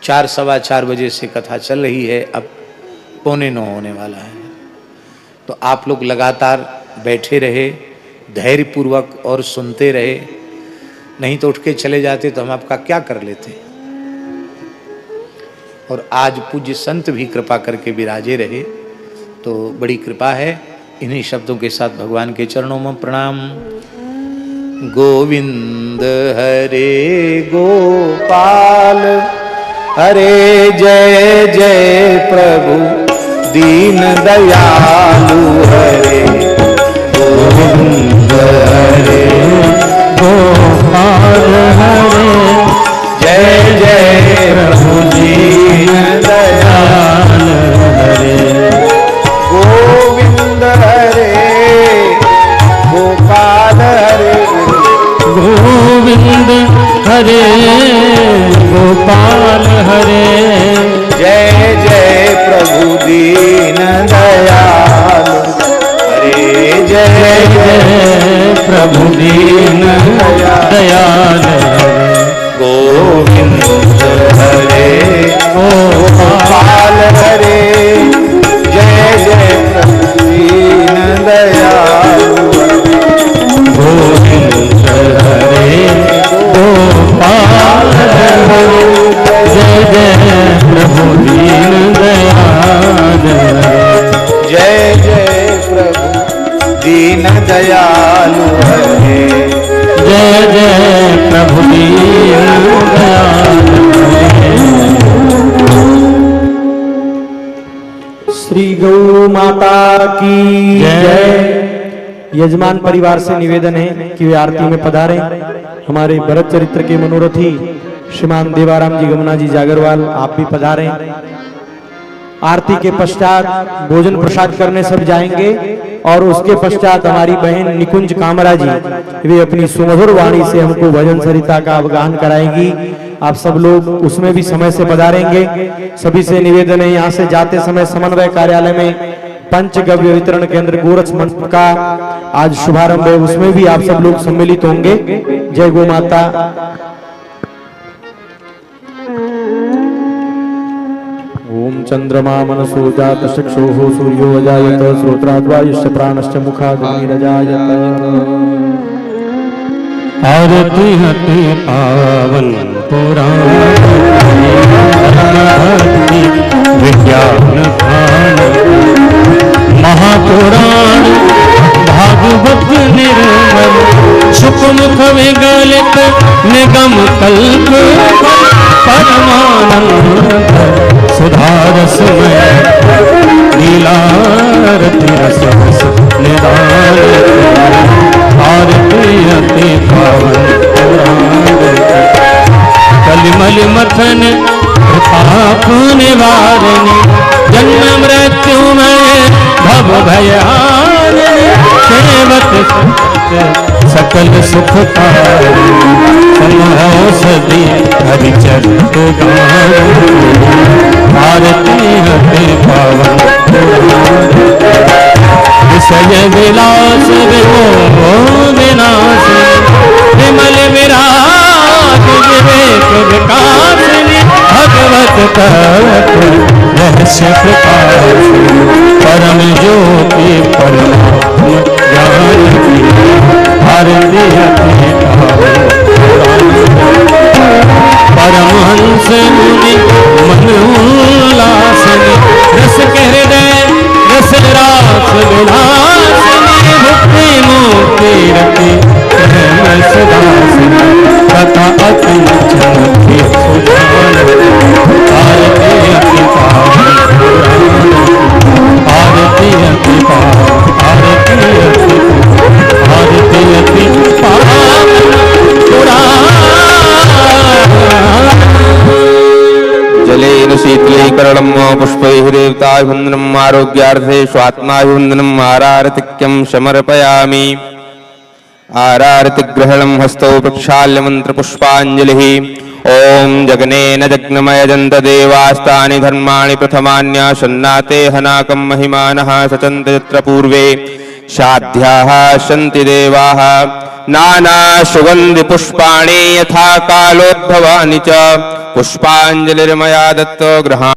Speaker 1: 4 सवा 4 बजे से कथा चल रही है, अब 8:45 होने वाला है। तो आप लोग लगातार बैठे रहे, धैर्यपूर्वक और सुनते रहे, नहीं तो उठ के चले जाते तो हम आपका क्या कर लेते। और आज पूज्य संत भी कृपा करके विराजे रहे, तो बड़ी कृपा है। इन्हीं शब्दों के साथ भगवान के चरणों में प्रणाम। गोविंद हरे गोपाल, हरे जय जय प्रभु दीन दयालु, हरे गोविंद हरे गोपाल, हरे जय जय प्रभु दीन दयालु, हरे गोविंद हरे गोपाल, हरे
Speaker 2: गोविंद हरे गोपाल, हरे
Speaker 1: जय जय प्रभु दीन दयालु, हरे जय जय
Speaker 2: प्रभु दीन दयाल,
Speaker 1: गोविंद हरे गोपाल, हरे जय जय प्रभु दीन दयालु,
Speaker 2: गोविंद हरे गोपाल, हरे जय जय प्रभु दीन दयाल,
Speaker 1: जय जय प्रभु दीन दयालु, हरे
Speaker 2: जय जय प्रभु दीन दयाल,
Speaker 3: श्री गौ माता की जय। यजमान परिवार से निवेदन है कि वे आरती में पधारें। हमारे भरत चरित्र के मनोरथी श्रीमान देवाराम जी गमना जी जागरवाल, आप भी पधारें। आरती के पश्चात भोजन प्रसाद करने सब जाएंगे और उसके पश्चात हमारी बहन निकुंज कामरा जी वे अपनी सुमधुर वाणी से हमको भजन सरिता का अवगाहन कराएंगी। आप सब लोग उसमें भी समय से पधारेंगे। सभी से निवेदन है, यहाँ से जाते समय समन्वय कार्यालय में पंचगव्य वितरण केंद्र गोरक्ष मंच का आज शुभारंभ है, उसमें भी आप सब लोग सम्मिलित होंगे। जय गौ माता। ओम चंद्रमा मनसो जात चक्षुः सूर्यो अजायत श्रोत्राद्वायुश्च प्राणश्च मुखादग्निरजायत।
Speaker 2: आरती हति पावन पुराण भक्ति विज्ञान भान, महापुराण भागवत निर्मल, सुखमुख विगलित निगम कल्प, परमानंद सुधारसमय, लीलारति रस निदान, आरती अति पावन पुराण, कलिमल मथन पाप निवारणी, जन्म मृत्यु में भव भयारिणी, सेवक सकल सुख पारी, समौषधि हरिचरित गान, आरती हते पावन पुराण, विषय विलास विमोह विनाश, विमल विराग विवेक विकासिनी, भगवत तत्व रहस्य प्रकाश, परम ज्योति परमात्म ज्ञान की, आरती हते पावन पुराण, परमहंस मुनि मन उल्लासनी, रस के हृदय रस रास विलासिनी, मुक्ति मुक्ति रति प्रेम सुदासिनी, कथा अति चमकी सुजान, आरती अति पावन पुराण, आरती अति पावन, आरती अति पावन पुराण।
Speaker 4: जलेन शीतलीकरणं पुष्पैः देवताभिवन्दनम्, आरोग्यार्थे स्वात्माभिवन्दनम्, आरारतिक्यं समर्पयामि। आरारतिग्रहणं हस्तौ प्रक्षाल्य मन्त्रपुष्पाञ्जलिः। ओम जगनेन जग्नमयजन्त देवास्तानि धर्माणि प्रथमान्यासन्नाते हनाकं महिमानः सचन्त यत्र पूर्वे साध्याः सन्ति देवाः नाना सुगन्धि पुष्पाणि यथा कालोद्भवानि च पुष्पाञ्जलिर्मया दत्तो गृहा